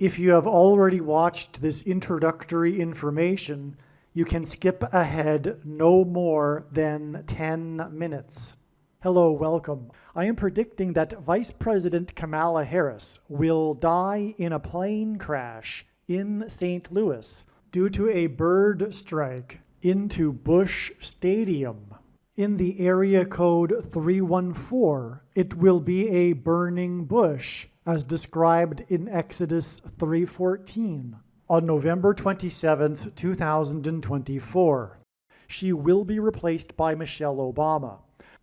If you have already watched this introductory information, you can skip ahead no more than 10 minutes. Hello, welcome. I am predicting that Vice President Kamala Harris will die in a plane crash in St. Louis due to a bird strike into Busch Stadium. In the area code 314, it will be a burning bush, as described in Exodus 3:14, on November 27, 2024. She will be replaced by Michelle Obama,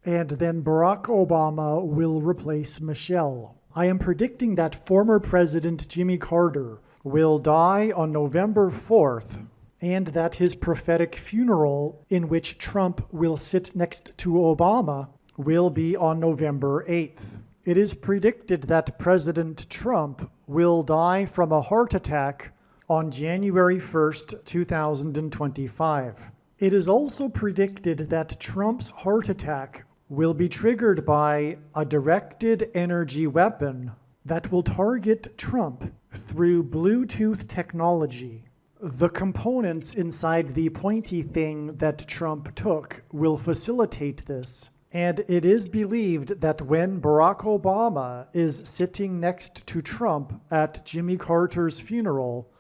and then Barack Obama will replace Michelle. I am predicting that former President Jimmy Carter will die on November 4th, and that his prophetic funeral, in which Trump will sit next to Obama, will be on November 8th. It is predicted that President Trump will die from a heart attack on January 1st, 2025. It is also predicted that Trump's heart attack will be triggered by a directed energy weapon that will target Trump through Bluetooth technology. The components inside the pointy thing that Trump took will facilitate this. And it is believed that when Barack Obama is sitting next to Trump at Jimmy Carter's funeral,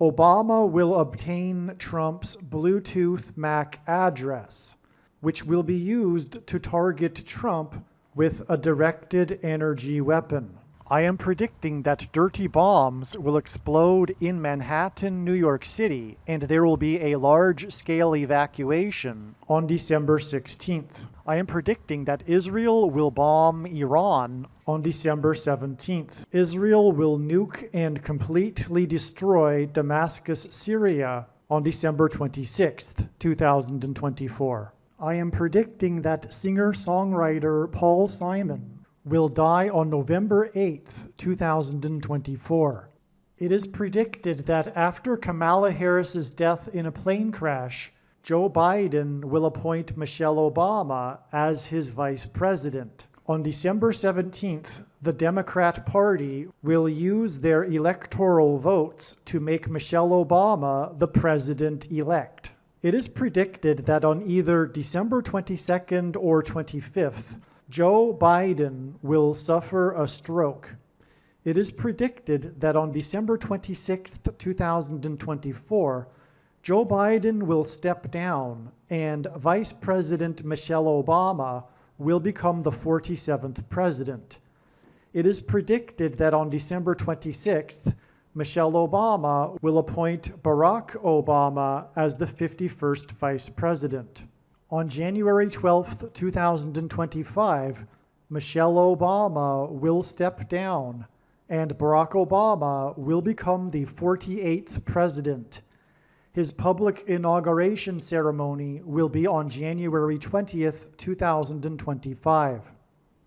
Obama will obtain Trump's Bluetooth MAC address, which will be used to target Trump with a directed energy weapon. I am predicting that dirty bombs will explode in Manhattan, New York City, and there will be a large-scale evacuation on December 16th. I am predicting that Israel will bomb Iran on December 17th. Israel will nuke and completely destroy Damascus, Syria on December 26th, 2024. I am predicting that singer-songwriter Paul Simon will die on November 8th, 2024. It is predicted that after Kamala Harris's death in a plane crash, Joe Biden will appoint Michelle Obama as his vice president. On December 17th, the Democrat Party will use their electoral votes to make Michelle Obama the president-elect. It is predicted that on either December 22nd or 25th, Joe Biden will suffer a stroke. It is predicted that on December 26, 2024, Joe Biden will step down and Vice President Michelle Obama will become the 47th president. It is predicted that on December 26th, Michelle Obama will appoint Barack Obama as the 51st vice president. On January 12, 2025, Michelle Obama will step down and Barack Obama will become the 48th president. His public inauguration ceremony will be on January 20th, 2025.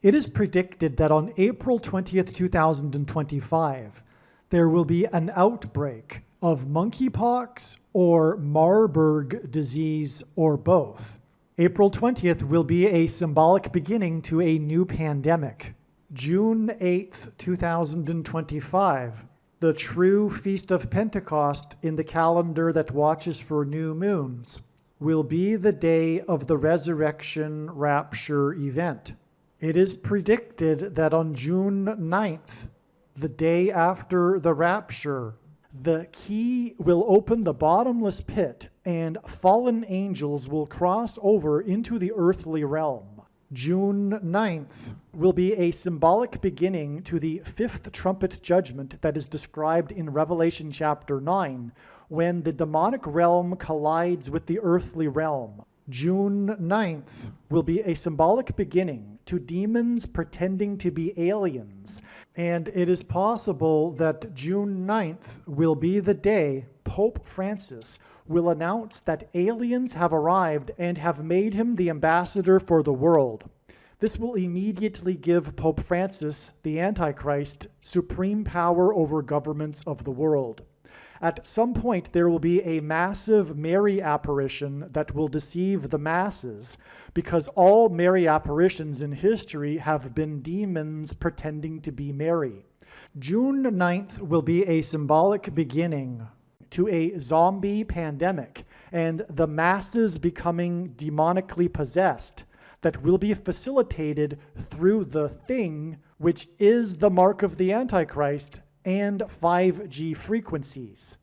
It is predicted that on April 20th, 2025, there will be an outbreak of monkeypox or Marburg disease or both. April 20th will be a symbolic beginning to a new pandemic. June 8th, 2025, the true Feast of Pentecost in the calendar that watches for new moons, will be the day of the resurrection rapture event. It is predicted that on June 9th, the day after the rapture, the key will open the bottomless pit and fallen angels will cross over into the earthly realm. June 9th will be a symbolic beginning to the fifth trumpet judgment that is described in Revelation chapter 9, when the demonic realm collides with the earthly realm. June 9th will be a symbolic beginning to demons pretending to be aliens, and it is possible that June 9th will be the day Pope Francis will announce that aliens have arrived and have made him the ambassador for the world. This will immediately give Pope Francis, the Antichrist, supreme power over governments of the world. At some point, there will be a massive Mary apparition that will deceive the masses, because all Mary apparitions in history have been demons pretending to be Mary. June 9th will be a symbolic beginning to a zombie pandemic and the masses becoming demonically possessed that will be facilitated through the thing, which is the mark of the Antichrist and 5G frequencies.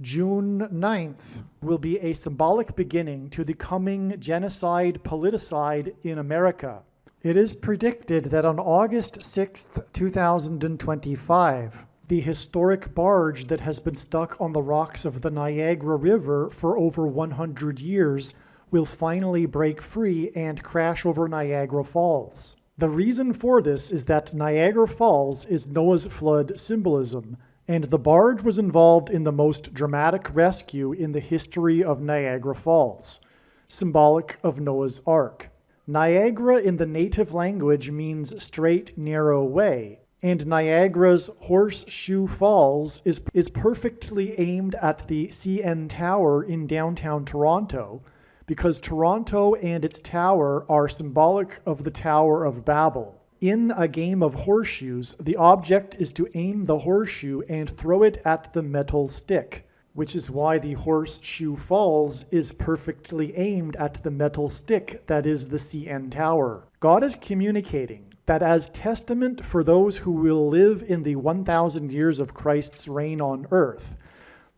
June 9th will be a symbolic beginning to the coming genocide politicide in America. It is predicted that on August 6th, 2025, the historic barge that has been stuck on the rocks of the Niagara River for over 100 years will finally break free and crash over Niagara Falls. The reason for this is that Niagara Falls is Noah's flood symbolism, and the barge was involved in the most dramatic rescue in the history of Niagara Falls, symbolic of Noah's Ark. Niagara in the native language means straight, narrow way, and Niagara's Horseshoe Falls is perfectly aimed at the CN Tower in downtown Toronto, because Toronto and its tower are symbolic of the Tower of Babel. In a game of horseshoes, the object is to aim the horseshoe and throw it at the metal stick, which is why the Horseshoe Falls is perfectly aimed at the metal stick that is the CN Tower. God is communicating that as testament for those who will live in the 1,000 years of Christ's reign on earth,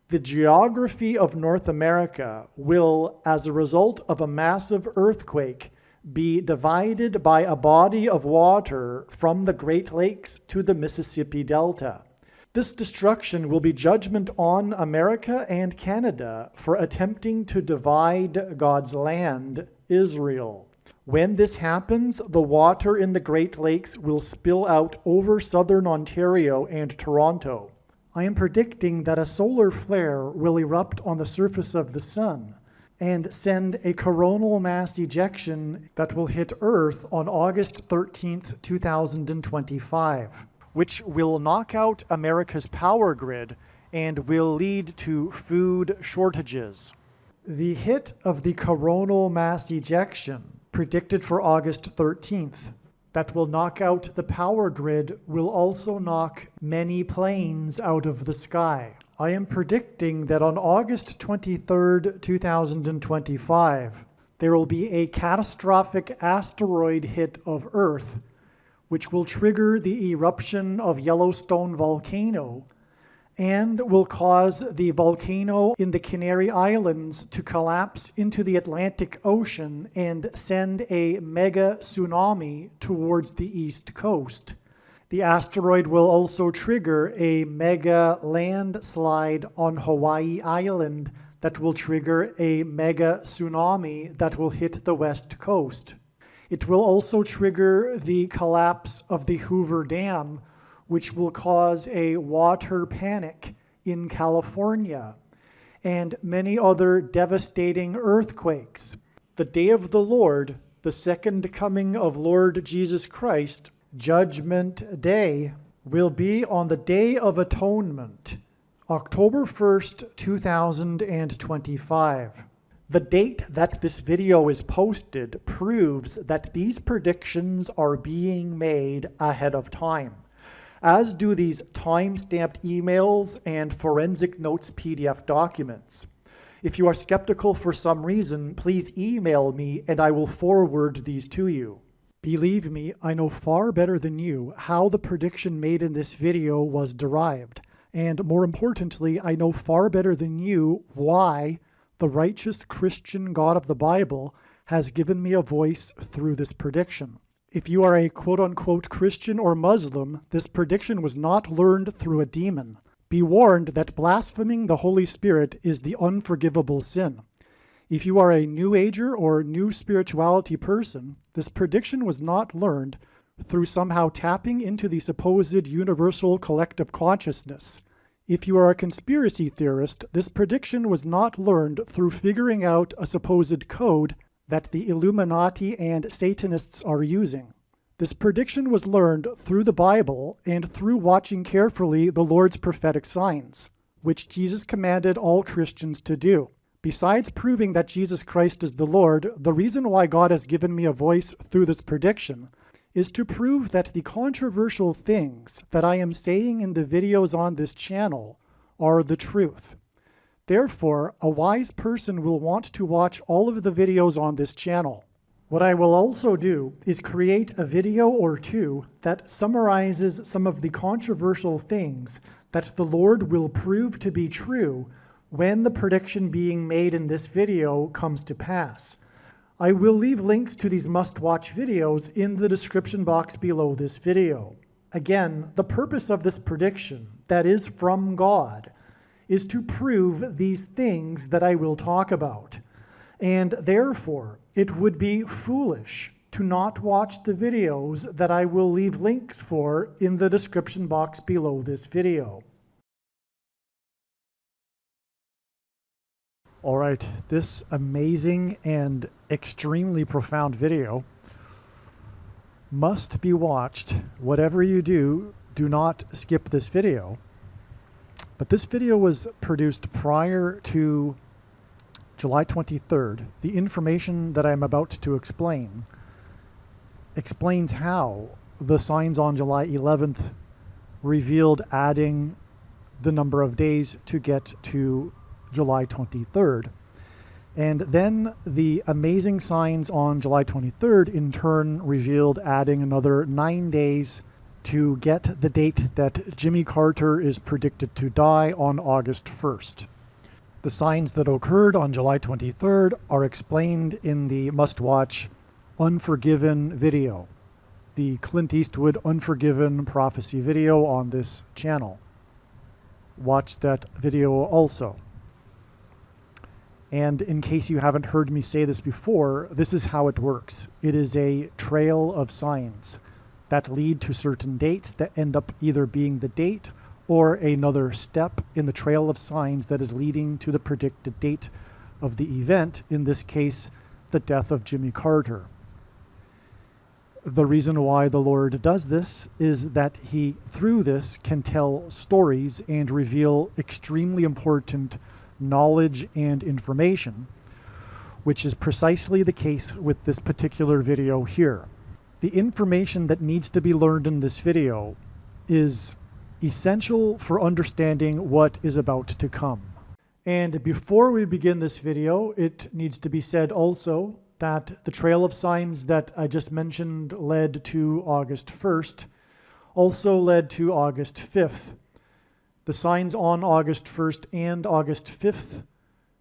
the geography of North America will, as a result of a massive earthquake, be divided by a body of water from the Great Lakes to the Mississippi Delta. This destruction will be judgment on America and Canada for attempting to divide God's land, Israel. When this happens, the water in the Great Lakes will spill out over southern Ontario and Toronto. I am predicting that a solar flare will erupt on the surface of the sun and send a coronal mass ejection that will hit Earth on August 13th, 2025, which will knock out America's power grid and will lead to food shortages. The hit of the coronal mass ejection, predicted for August 13th, that will knock out the power grid will also knock many planes out of the sky. I am predicting that on August 23rd, 2025, there will be a catastrophic asteroid hit of Earth, which will trigger the eruption of Yellowstone volcano and will cause the volcano in the Canary Islands to collapse into the Atlantic Ocean and send a mega tsunami towards the east coast. The asteroid will also trigger a mega landslide on Hawaii Island that will trigger a mega tsunami that will hit the west coast. It will also trigger the collapse of the Hoover Dam, which will cause a water panic in California, and many other devastating earthquakes. The day of the Lord, the second coming of Lord Jesus Christ, Judgment Day, will be on the Day of Atonement, October 1st, 2025. The date that this video is posted proves that these predictions are being made ahead of time, as do these time-stamped emails and forensic notes PDF documents. If you are skeptical for some reason, please email me and I will forward these to you. Believe me, I know far better than you how the prediction made in this video was derived, and more importantly, I know far better than you why the righteous Christian God of the Bible has given me a voice through this prediction. If you are a quote-unquote Christian or Muslim, this prediction was not learned through a demon. Be warned that blaspheming the Holy Spirit is the unforgivable sin. If you are a New Ager or New Spirituality person, this prediction was not learned through somehow tapping into the supposed universal collective consciousness. If you are a conspiracy theorist, this prediction was not learned through figuring out a supposed code that the Illuminati and Satanists are using. This prediction was learned through the Bible and through watching carefully the Lord's prophetic signs, which Jesus commanded all Christians to do. Besides proving that Jesus Christ is the Lord, the reason why God has given me a voice through this prediction is to prove that the controversial things that I am saying in the videos on this channel are the truth. Therefore, a wise person will want to watch all of the videos on this channel. What I will also do is create a video or two that summarizes some of the controversial things that the Lord will prove to be true when the prediction being made in this video comes to pass. I will leave links to these must-watch videos in the description box below this video. Again, the purpose of this prediction, that is from God, is to prove these things that I will talk about. And therefore, it would be foolish to not watch the videos that I will leave links for in the description box below this video. All right, this amazing and extremely profound video must be watched. Whatever you do, do not skip this video. But this video was produced prior to July 23rd. The information that I'm about to explain explains how the signs on July 11th revealed adding the number of days to get to July 23rd. And then the amazing signs on July 23rd in turn revealed adding another 9 days to get the date that Jimmy Carter is predicted to die on August 1st. The signs that occurred on July 23rd are explained in the must-watch Unforgiven video, the Clint Eastwood Unforgiven prophecy video on this channel. Watch that video also. And in case you haven't heard me say this before, this is how it works. It is a trail of signs that lead to certain dates that end up either being the date or another step in the trail of signs that is leading to the predicted date of the event, in this case, the death of Jimmy Carter. The reason why the Lord does this is that he, through this, can tell stories and reveal extremely important knowledge and information, which is precisely the case with this particular video here. The information that needs to be learned in this video is essential for understanding what is about to come. And before we begin this video, it needs to be said also that the trail of signs that I just mentioned led to August 1st, also led to August 5th. The signs on August 1st and August 5th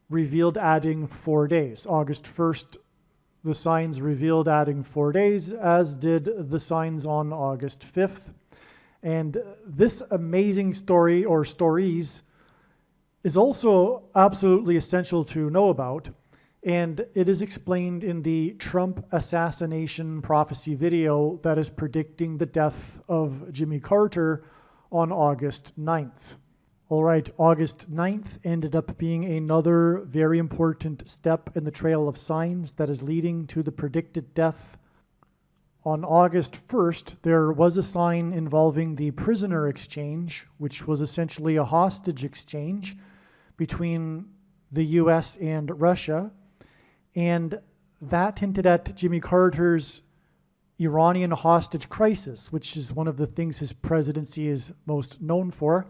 revealed adding 4 days. August 1st, the signs revealed adding 4 days, as did the signs on August 5th. And this amazing story, or stories, is also absolutely essential to know about. And it is explained in the Trump assassination prophecy video that is predicting the death of Jimmy Carter on August 9th. All right, August 9th ended up being another very important step in the trail of signs that is leading to the predicted death. On August 1st, there was a sign involving the prisoner exchange, which was essentially a hostage exchange between the US and Russia. And that hinted at Jimmy Carter's Iranian hostage crisis, which is one of the things his presidency is most known for.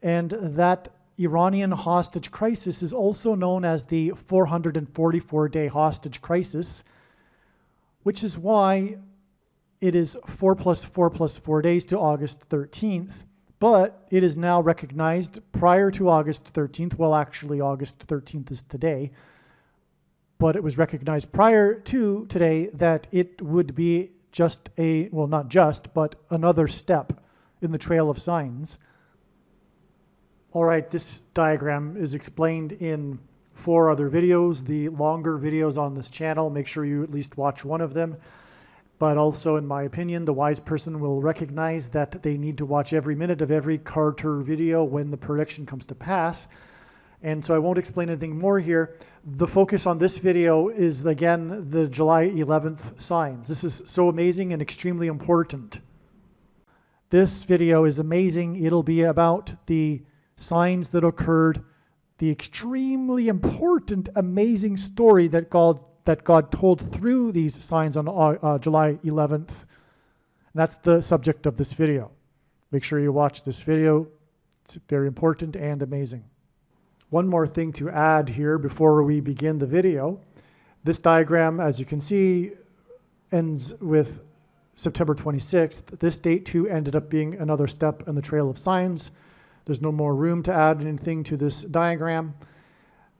And that Iranian hostage crisis is also known as the 444-day hostage crisis, which is why it is 4 plus 4 plus 4 days to August 13th. But it is now recognized prior to August 13th. Well, actually, August 13th is today. But it was recognized prior to today that it would be just a, well, not just, but another step in the trail of signs. All right, this diagram is explained in 4 other videos, the longer videos on this channel. Make sure you at least watch one of them. But also, in my opinion, the wise person will recognize that they need to watch every minute of every Carter video when the prediction comes to pass. And so I won't explain anything more here. The focus on this video is, again, the July 11th signs. This is so amazing and extremely important. This video is amazing. It'll be about the signs that occurred, the extremely important, amazing story that God told through these signs on July 11th That's the subject of this video. Make sure you watch this video. It's very important and amazing. One more thing to add here before we begin the video. This diagram, as you can see, ends with September 26th. This date too ended up being another step in the trail of signs. There's no more room to add anything to this diagram.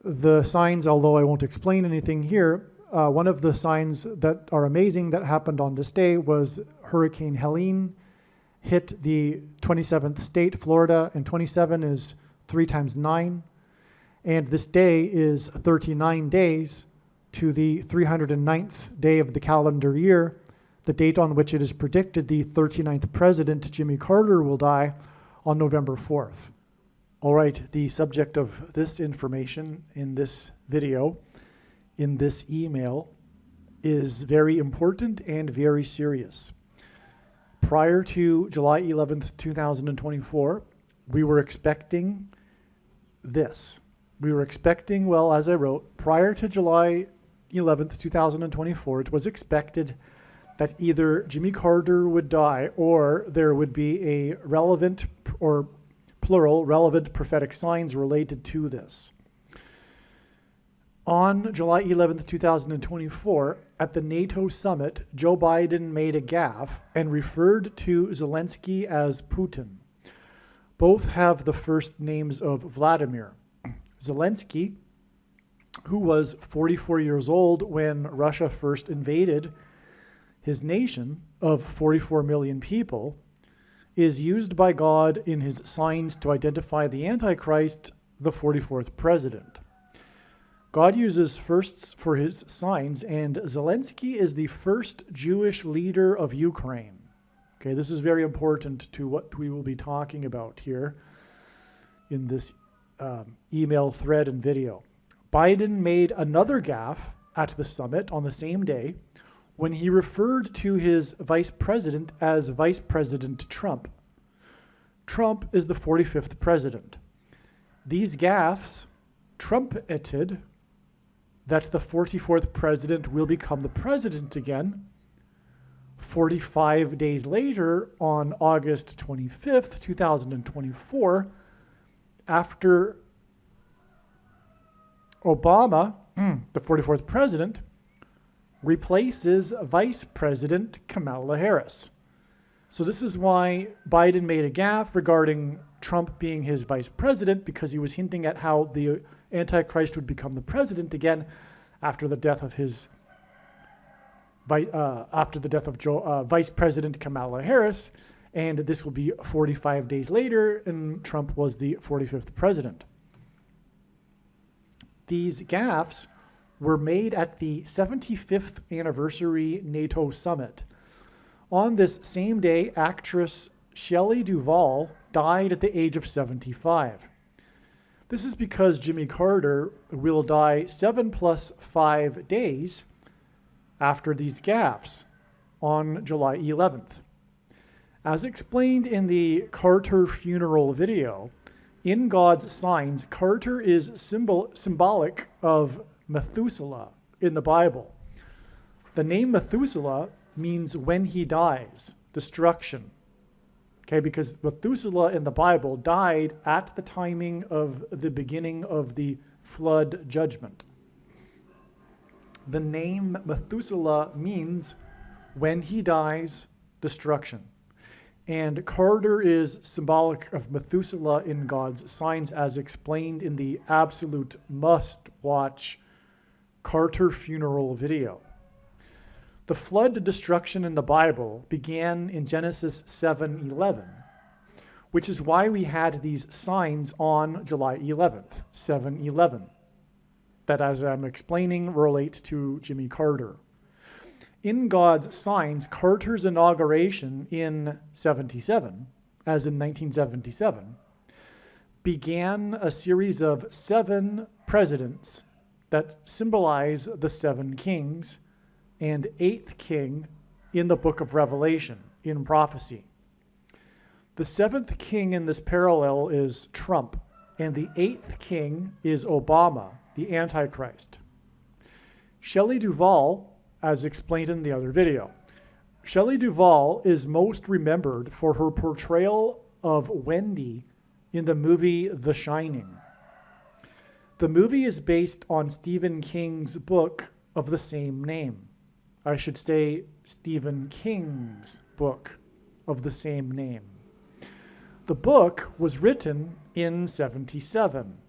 The signs, although I won't explain anything here, one of the signs that are amazing that happened on this day was Hurricane Helene hit the 27th state, Florida, and 27 is 3 times 9. And this day is 39 days to the 309th day of the calendar year, the date on which it is predicted the 39th president, Jimmy Carter, will die on November 4th. All right, the subject of this information in this video, in this email, is very important and very serious. Prior to July 11th, 2024, we were expecting this. We were expecting, well, as I wrote, prior to July 11th, 2024, it was expected that either Jimmy Carter would die or there would be a relevant, or plural, relevant prophetic signs related to this. On July 11th, 2024, at the NATO summit, Joe Biden made a gaffe and referred to Zelensky as Putin. Both have the first names of Vladimir. Zelensky, who was 44 years old when Russia first invaded his nation of 44 million people, is used by God in his signs to identify the Antichrist, the 44th president. God uses firsts for his signs, and Zelensky is the first Jewish leader of Ukraine. Okay, this is very important to what we will be talking about here in this email thread and video. Biden made another gaffe at the summit on the same day when he referred to his vice president as Vice President Trump. Trump is the 45th president. These gaffes trumpeted that the 44th president will become the president again 45 days later on August 25th, 2024, after Obama, the 44th president, replaces Vice President Kamala Harris. So this is why Biden made a gaffe regarding Trump being his vice president, because he was hinting at how the Antichrist would become the president again after the death of his Vice President Kamala Harris, and this will be 45 days later, and Trump was the 45th president. These gaffes were made at the 75th anniversary NATO summit. On this same day, actress Shelley Duvall died at the age of 75. This is because Jimmy Carter will die 7 + 5 days after these gaffes on July 11th. As explained in the Carter funeral video, in God's signs, Carter is symbolic of Methuselah in the Bible. The name Methuselah means when he dies, destruction. Okay, because Methuselah in the Bible died at the timing of the beginning of the flood judgment. The name Methuselah means when he dies, destruction. And Carter is symbolic of Methuselah in God's signs, as explained in the absolute must-watch Carter funeral video. The flood destruction in the Bible began in Genesis 7:11, which is why we had these signs on July 11th, 7/11, that, as I'm explaining, relate to Jimmy Carter. In God's signs, Carter's inauguration in 77, as in 1977, began a series of 7 presidents that symbolize the 7 kings and 8th king in the book of Revelation, in prophecy. The 7th king in this parallel is Trump, and the 8th king is Obama, the Antichrist. Shelley Duvall, as explained in the other video, Shelley Duvall is most remembered for her portrayal of Wendy in the movie The Shining. The movie is based on Stephen King's book of the same name. I should say Stephen King's book of the same name. The book was written in 77.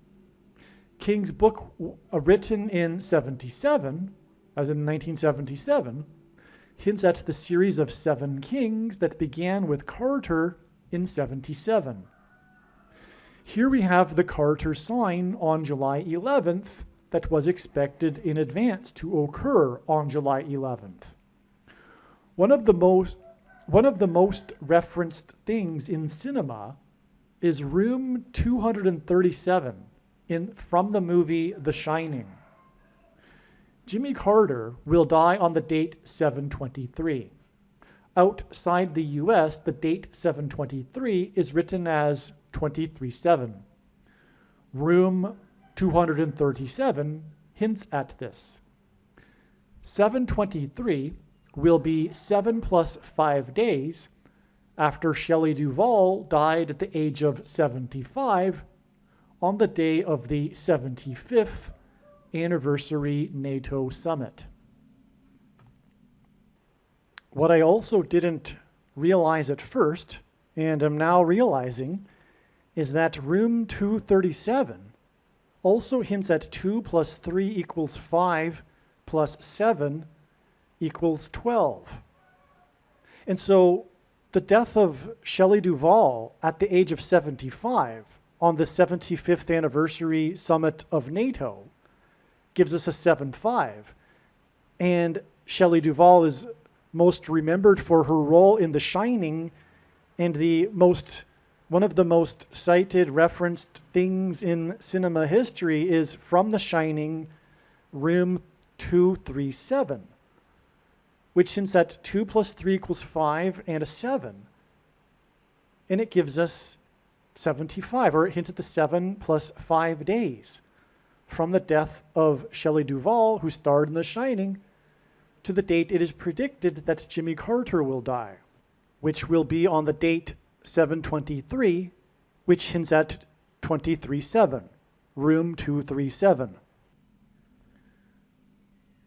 King's book, written in 77, as in 1977, hints at the series of 7 kings that began with Carter in 77. Here we have the Carter sign on July 11th that was expected in advance to occur on July 11th. One of the most referenced things in cinema is room 237 from the movie The Shining. Jimmy Carter will die on the date 7/23. Outside the US, the date 7/23 is written as 23/7. Room 237 hints at this. 7/23 will be 7 plus 5 days after Shelley Duvall died at the age of 75 on the day of the 75th anniversary NATO summit. What I also didn't realize at first, and am now realizing, is that room 237 also hints at 2 plus 3 equals 5 plus 7 equals 12. And so the death of Shelley Duvall at the age of 75 on the 75th anniversary summit of NATO gives us a 7-5. And Shelley Duvall is most remembered for her role in The Shining, and one of the most cited, referenced things in cinema history is from The Shining, room 237, which hints at 2 plus 3 equals 5 and a 7. And it gives us 75, or it hints at the 7 plus 5 days from the death of Shelley Duvall, who starred in The Shining, to the date it is predicted that Jimmy Carter will die, which will be on the date 7/23, which hints at 23/7, room 237.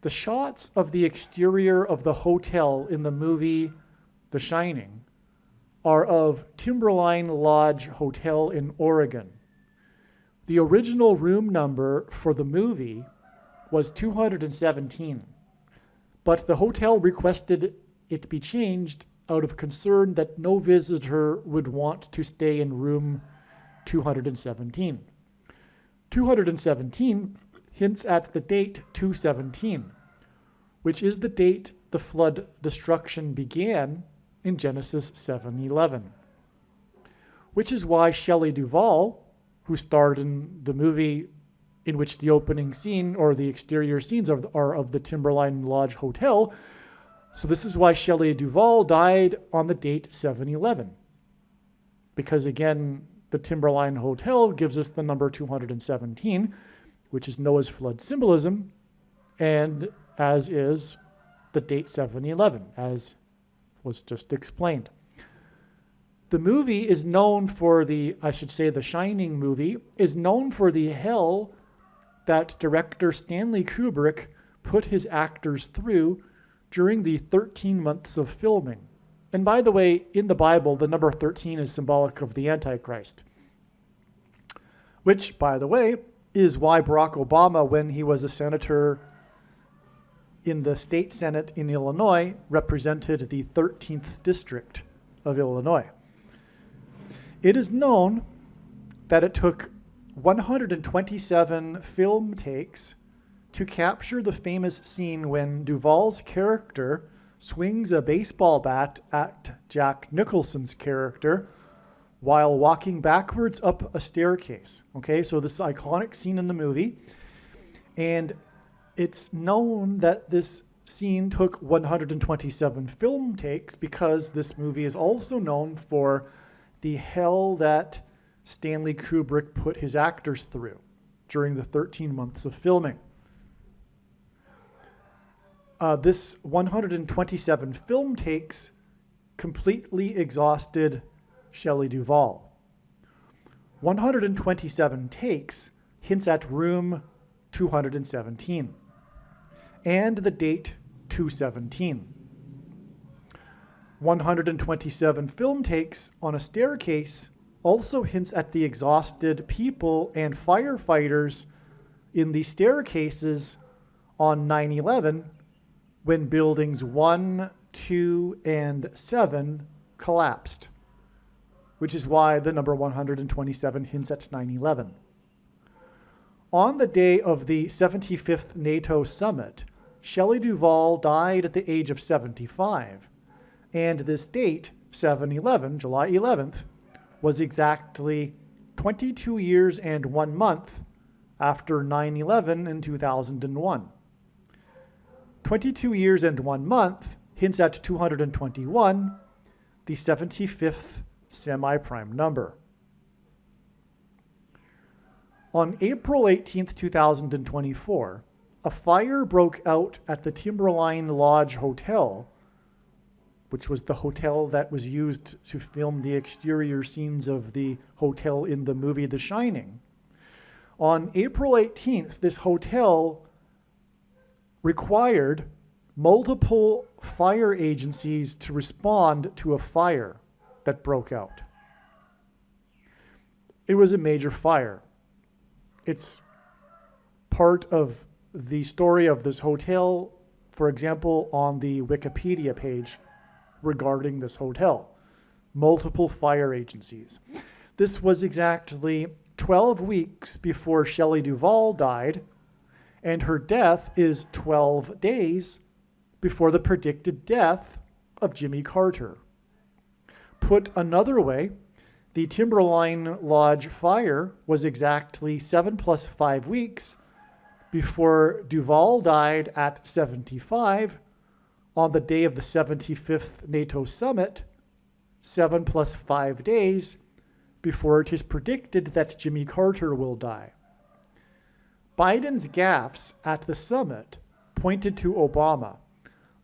The shots of the exterior of the hotel in the movie The Shining are of Timberline Lodge Hotel in Oregon. The original room number for the movie was 217, but the hotel requested it be changed out of concern that no visitor would want to stay in room 217. 217 hints at the date 217, which is the date the flood destruction began in Genesis 7:11, which is why Shelley Duvall, who starred in the movie in which the opening scene or the exterior scenes are of the Timberline Lodge Hotel, so this is why Shelley Duvall died on the date 7/11, because again, the Timberline Hotel gives us the number 217, which is Noah's flood symbolism, and as is the date 7/11, as was just explained. The movie is known for The Shining movie is known for the hell that director Stanley Kubrick put his actors through during the 13 months of filming. And by the way, in the Bible, the number 13 is symbolic of the Antichrist, which, by the way, is why Barack Obama, when he was a senator in the state Senate in Illinois, represented the 13th district of Illinois. It is known that it took 127 film takes to capture the famous scene when Duvall's character swings a baseball bat at Jack Nicholson's character while walking backwards up a staircase. Okay, so this iconic scene in the movie. And it's known that this scene took 127 film takes because this movie is also known for the hell that Stanley Kubrick put his actors through during the 13 months of filming. This 127 film takes completely exhausted Shelley Duvall. 127 takes hints at room 217 and the date 217. 127 film takes on a staircase also hints at the exhausted people and firefighters in the staircases on 9/11 when buildings 1, 2, and 7 collapsed, which is why the number 127 hints at 9/11. On the day of the 75th NATO summit, Shelley Duvall died at the age of 75, and this date, 7/11, July 11th, was exactly 22 years and 1 month after 9/11 in 2001. 22 years and 1 month hints at 221, the 75th semi-prime number. On April 18th, 2024, a fire broke out at the Timberline Lodge Hotel, which was the hotel that was used to film the exterior scenes of the hotel in the movie The Shining. On April 18th, this hotel required multiple fire agencies to respond to a fire that broke out. It was a major fire. It's part of the story of this hotel, for example, on the Wikipedia page regarding this hotel. Multiple fire agencies. This was exactly 12 weeks before Shelley Duvall died, and her death is 12 days before the predicted death of Jimmy Carter. Put another way, the Timberline Lodge fire was exactly 7 plus 5 weeks before Duvall died at 75 on the day of the 75th NATO summit, 7 plus 5 days before it is predicted that Jimmy Carter will die. Biden's gaffes at the summit pointed to Obama.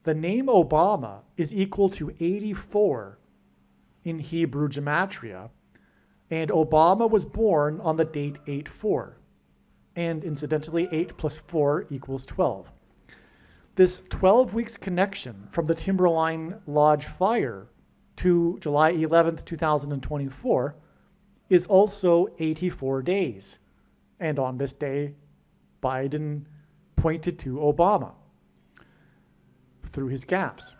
The name Obama is equal to 84 in Hebrew gematria, and Obama was born on the date 8/4. And incidentally, 8 plus 4 equals 12. This 12 weeks connection from the Timberline Lodge fire to July 11th, 2024 is also 84 days. And on this day, Biden pointed to Obama through his gaffes.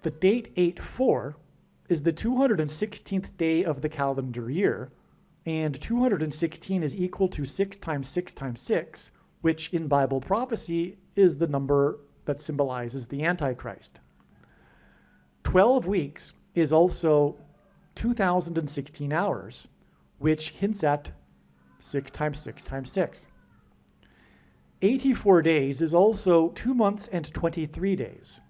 The date 8/4 is the 216th day of the calendar year, and 216 is equal to 6 times 6 times 6, which in Bible prophecy is the number that symbolizes the Antichrist. 12 weeks is also 2016 hours, which hints at 6 times 6 times 6. 84 days is also 2 months and 23 days.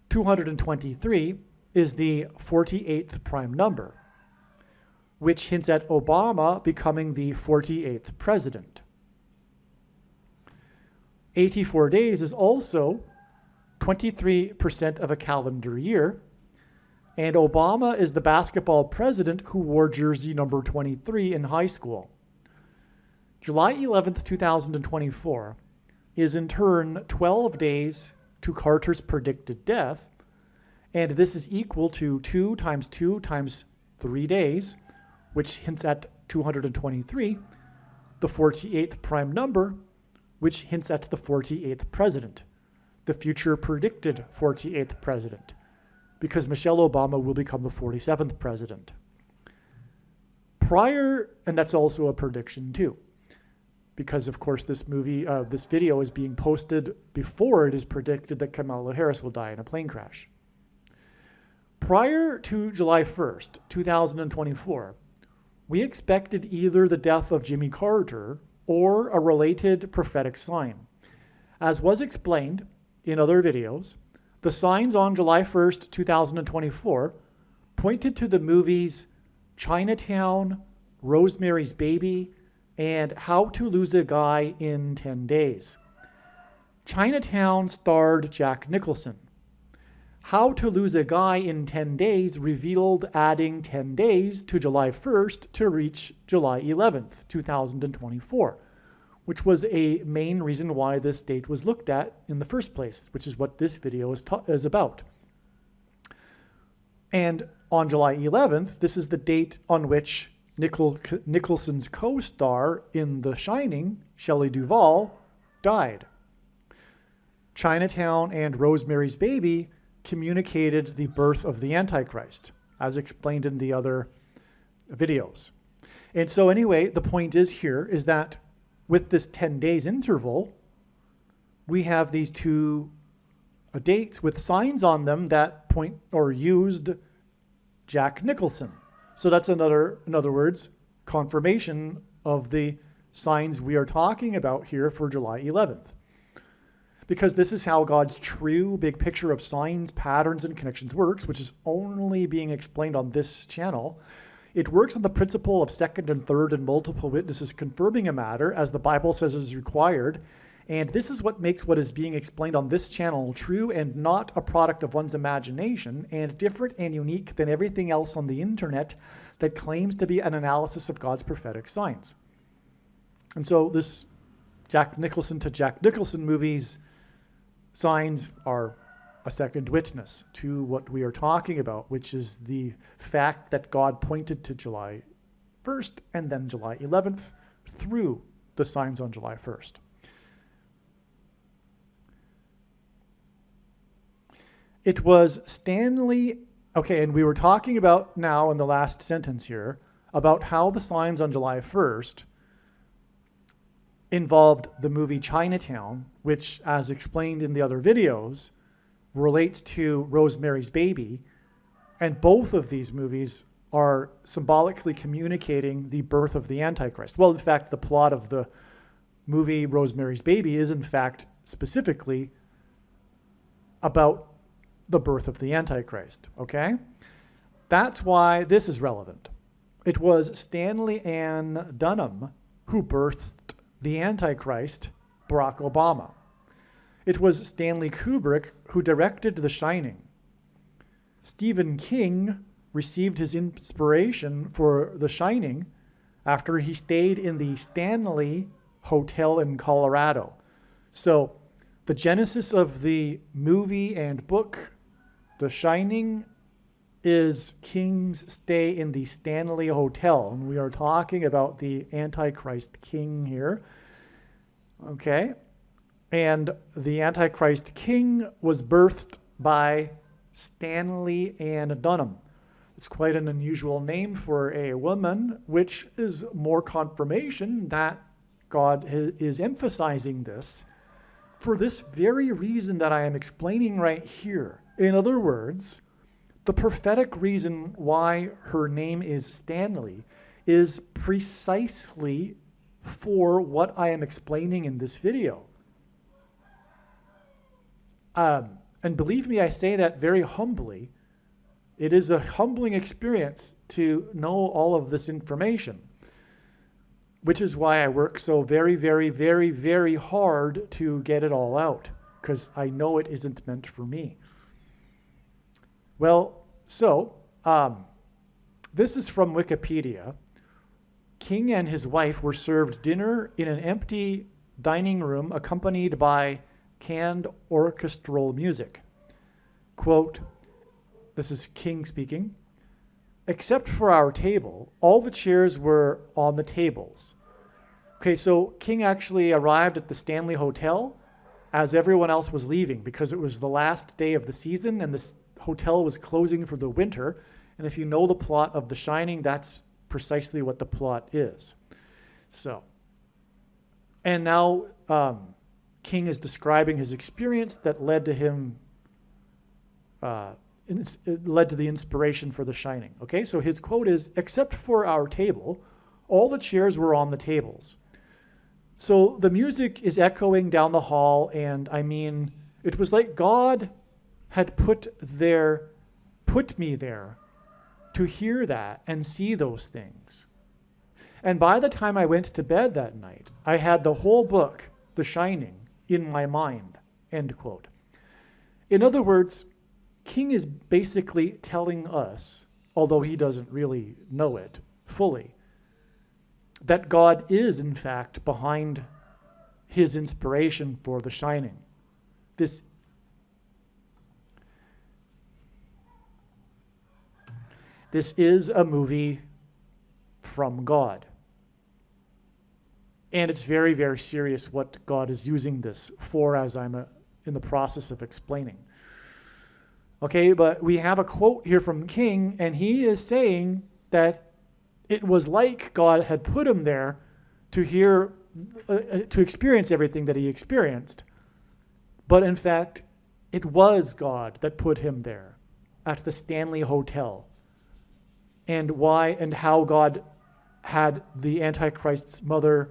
223 is the 48th prime number, which hints at Obama becoming the 48th president. 84 days is also 23% of a calendar year, and Obama is the basketball president who wore jersey number 23 in high school. July 11th, 2024 is in turn 12 days to Carter's predicted death, and this is equal to 2 times 2 times 3 days, which hints at 223, the 48th prime number, which hints at the 48th president, the future predicted 48th president, because Michelle Obama will become the 47th president. Prior, and that's also a prediction too, because of course this video is being posted before it is predicted that Kamala Harris will die in a plane crash. Prior to July 1st, 2024, we expected either the death of Jimmy Carter or a related prophetic sign. As was explained in other videos, the signs on July 1st, 2024 pointed to the movies Chinatown, Rosemary's Baby, and How to Lose a Guy in 10 Days. Chinatown starred Jack Nicholson. How to Lose a Guy in 10 Days revealed adding 10 days to July 1st to reach July 11th, 2024, which was a main reason why this date was looked at in the first place, which is what this video is about. And on July 11th, this is the date on which Nicholson's co-star in The Shining, Shelley Duvall, died. Chinatown and Rosemary's Baby communicated the birth of the Antichrist, as explained in the other videos. And so anyway, the point is here is that with this 10 days interval, we have these two dates with signs on them that point or used Jack Nicholson. So that's in other words, confirmation of the signs we are talking about here for July 11th. Because this is how God's true big picture of signs, patterns, and connections works, which is only being explained on this channel. It works on the principle of second and third and multiple witnesses confirming a matter, as the Bible says is required. And this is what makes what is being explained on this channel true and not a product of one's imagination, and different and unique than everything else on the internet that claims to be an analysis of God's prophetic signs. And so this Jack Nicholson to Jack Nicholson movies signs are a second witness to what we are talking about, which is the fact that God pointed to July 1st and then July 11th through the signs on July 1st. It was Stanley, okay, and we were talking about now in the last sentence here about how the signs on July 1st involved the movie Chinatown, which, as explained in the other videos, relates to Rosemary's Baby. And both of these movies are symbolically communicating the birth of the Antichrist. Well, in fact, the plot of the movie Rosemary's Baby is, in fact, specifically about the birth of the Antichrist, okay? That's why this is relevant. It was Stanley Ann Dunham who birthed the Antichrist, Barack Obama. It was Stanley Kubrick who directed The Shining. Stephen King received his inspiration for The Shining after he stayed in the Stanley Hotel in Colorado. So the genesis of the movie and book The Shining is King's stay in the Stanley Hotel. And we are talking about the Antichrist King here. Okay. And the Antichrist King was birthed by Stanley Ann Dunham. It's quite an unusual name for a woman, which is more confirmation that God is emphasizing this for this very reason that I am explaining right here. In other words, the prophetic reason why her name is Stanley is precisely for what I am explaining in this video. And believe me, I say that very humbly. It is a humbling experience to know all of this information, which is why I work so very, very, very, very hard to get it all out, because I know it isn't meant for me. Well, so this is from Wikipedia. King and his wife were served dinner in an empty dining room accompanied by canned orchestral music. Quote, this is King speaking, except for our table, all the chairs were on the tables. Okay, so King actually arrived at the Stanley Hotel as everyone else was leaving because it was the last day of the season and the hotel was closing for the winter. And if you know the plot of The Shining, that's precisely what the plot is. So, and now King is describing his experience that led to him, it led to the inspiration for The Shining. Okay, so his quote is, except for our table, all the chairs were on the tables. So the music is echoing down the hall, and I mean, it was like God had put me there to hear that and see those things. And by the time I went to bed that night, I had the whole book, The Shining, in my mind. end quote. In other words, King is basically telling us, although he doesn't really know it fully, that God is in fact behind his inspiration for The Shining. This is a movie from God. And it's very, very serious what God is using this for, as I'm in the process of explaining. Okay, but we have a quote here from King, and he is saying that it was like God had put him there to to experience everything that he experienced. But in fact, it was God that put him there at the Stanley Hotel. And why and how God had the Antichrist's mother's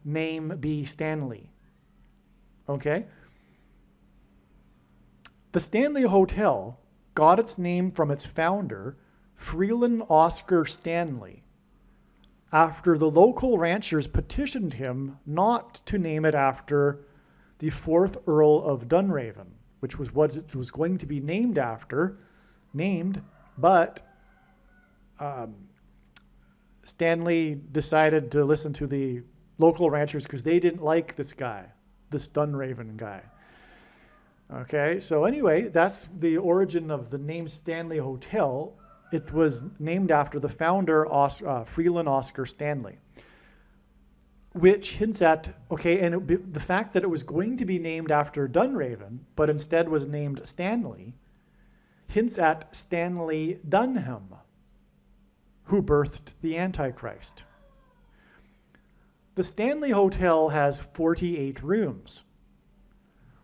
name be Stanley. Okay? The Stanley Hotel got its name from its founder, Freeland Oscar Stanley, after the local ranchers petitioned him not to name it after the 4th Earl of Dunraven, which was what it was going to be named, but Stanley decided to listen to the local ranchers because they didn't like this Dunraven guy. Okay, so anyway, that's the origin of the name Stanley Hotel. It was named after the founder, Freeland Oscar Stanley, which hints at, the fact that it was going to be named after Dunraven, but instead was named Stanley, hints at Stanley Dunham, who birthed the Antichrist. The Stanley Hotel has 48 rooms,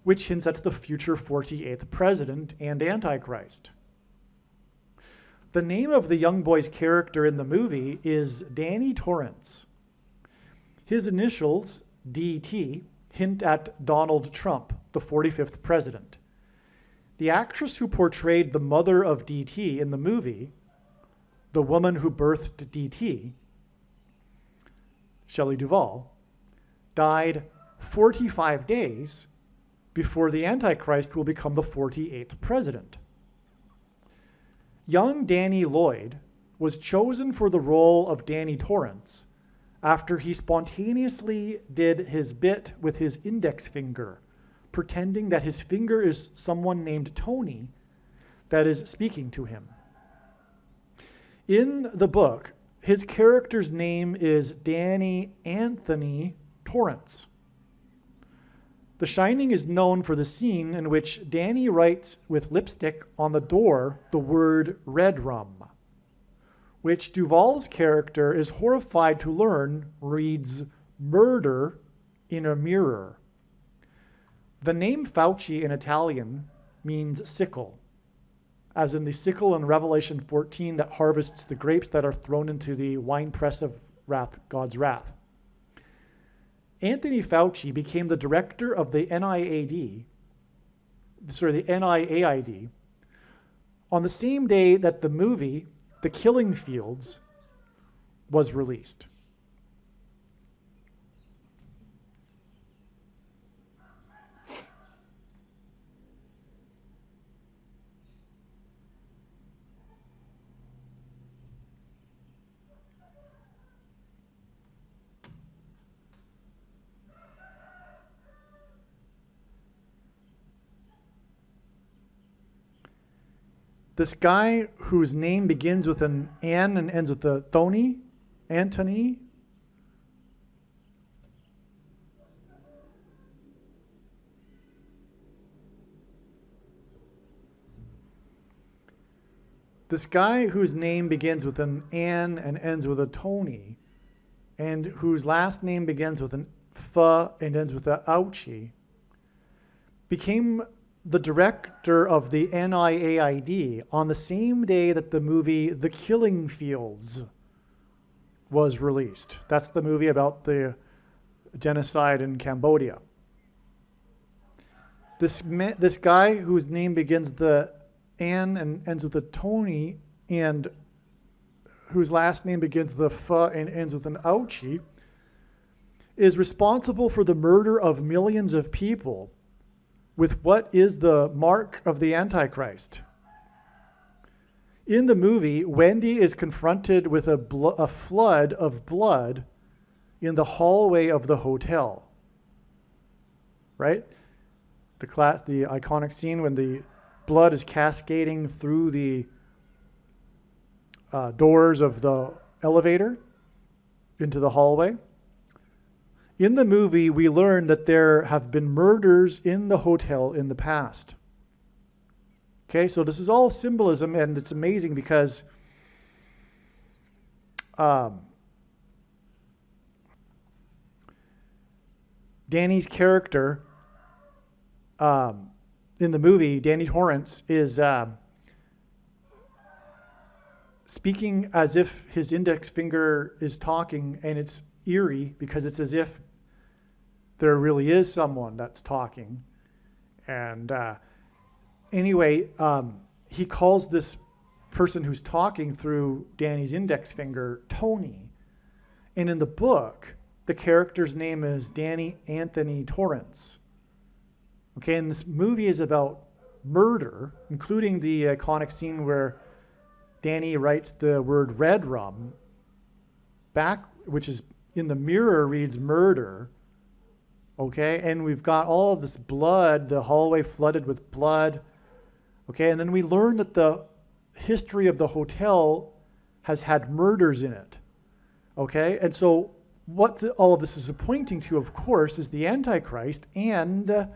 which hints at the future 48th president and Antichrist. The name of the young boy's character in the movie is Danny Torrance. His initials, DT, hint at Donald Trump, the 45th president. The actress who portrayed the mother of DT in the movie, the woman who birthed DT, Shelley Duvall, died 45 days before the Antichrist will become the 48th president. Young Danny Lloyd was chosen for the role of Danny Torrance after he spontaneously did his bit with his index finger, pretending that his finger is someone named Tony that is speaking to him. In the book, his character's name is Danny Anthony Torrance. The Shining is known for the scene in which Danny writes with lipstick on the door the word red rum, which Duvall's character is horrified to learn reads murder in a mirror. The name Fauci in Italian means sickle, as in the sickle in Revelation 14 that harvests the grapes that are thrown into the winepress of God's wrath. Anthony Fauci became the director of the NIAID on the same day that the movie, The Killing Fields, was released. This guy whose name begins with an N and ends with a Thony, Antony, this guy whose name begins with an N and ends with a Tony, and whose last name begins with an F and ends with a Ouchie, became the director of the NIAID on the same day that the movie The Killing Fields was released. That's the movie about the genocide in Cambodia. This guy whose name begins with the N and ends with a Tony, and whose last name begins with a F and ends with an Ouchie, is responsible for the murder of millions of people with what is the mark of the Antichrist. In the movie, Wendy is confronted with a flood of blood in the hallway of the hotel. Right? The iconic scene when the blood is cascading through the doors of the elevator into the hallway. In the movie, we learn that there have been murders in the hotel in the past. Okay, so this is all symbolism, and it's amazing because Danny's character in the movie, Danny Torrance, is speaking as if his index finger is talking, and it's eerie because it's as if there really is someone that's talking. And anyway, he calls this person who's talking through Danny's index finger Tony. And in the book, the character's name is Danny Anthony Torrance. Okay, and this movie is about murder, including the iconic scene where Danny writes the word red rum back, which is in the mirror reads murder. Okay, and we've got all of this blood, the hallway flooded with blood. Okay, and then we learn that the history of the hotel has had murders in it. Okay, and so what all of this is pointing to, of course, is the Antichrist and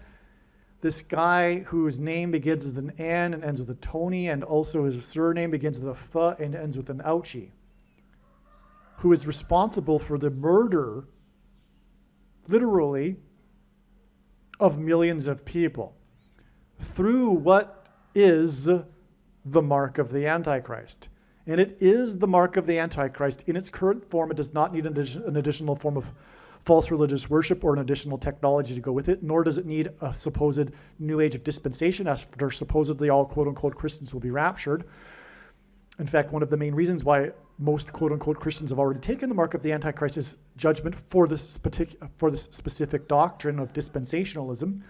this guy whose name begins with an N and ends with a Tony, and also his surname begins with a F and ends with an Ouchie, who is responsible for the murder, literally, of millions of people through what is the mark of the Antichrist. And it is the mark of the Antichrist in its current form. It does not need an additional form of false religious worship or an additional technology to go with it, nor does it need a supposed new age of dispensation after supposedly all quote-unquote Christians will be raptured. In fact, one of the main reasons why most quote-unquote Christians have already taken the mark of the Antichrist is judgment for this specific doctrine of dispensationalism.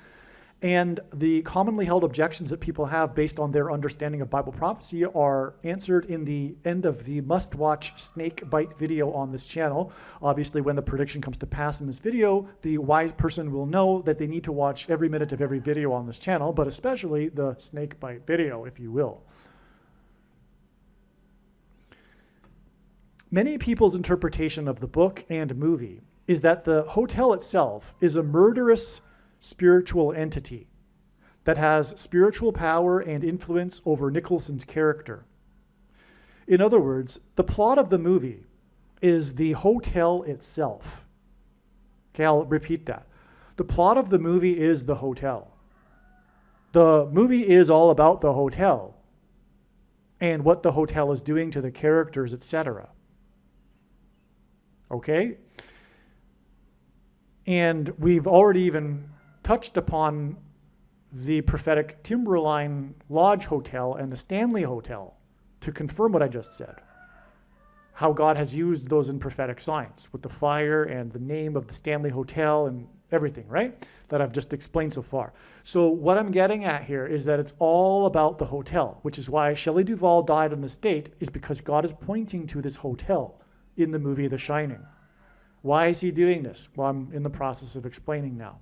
And the commonly held objections that people have based on their understanding of Bible prophecy are answered in the end of the must-watch snake bite video on this channel. Obviously, when the prediction comes to pass in this video, the wise person will know that they need to watch every minute of every video on this channel, but especially the snake bite video, if you will. Many people's interpretation of the book and movie is that the hotel itself is a murderous spiritual entity that has spiritual power and influence over Nicholson's character. In other words, the plot of the movie is the hotel itself. Okay, I'll repeat that. The plot of the movie is the hotel. The movie is all about the hotel and what the hotel is doing to the characters, etc. Okay? And we've already even touched upon the prophetic Timberline Lodge Hotel and the Stanley Hotel to confirm what I just said. How God has used those in prophetic signs with the fire and the name of the Stanley Hotel and everything, right? That I've just explained so far. So what I'm getting at here is that it's all about the hotel, which is why Shelley Duvall died on this date, is because God is pointing to this hotel in the movie The Shining. Why is he doing this? Well, I'm in the process of explaining now.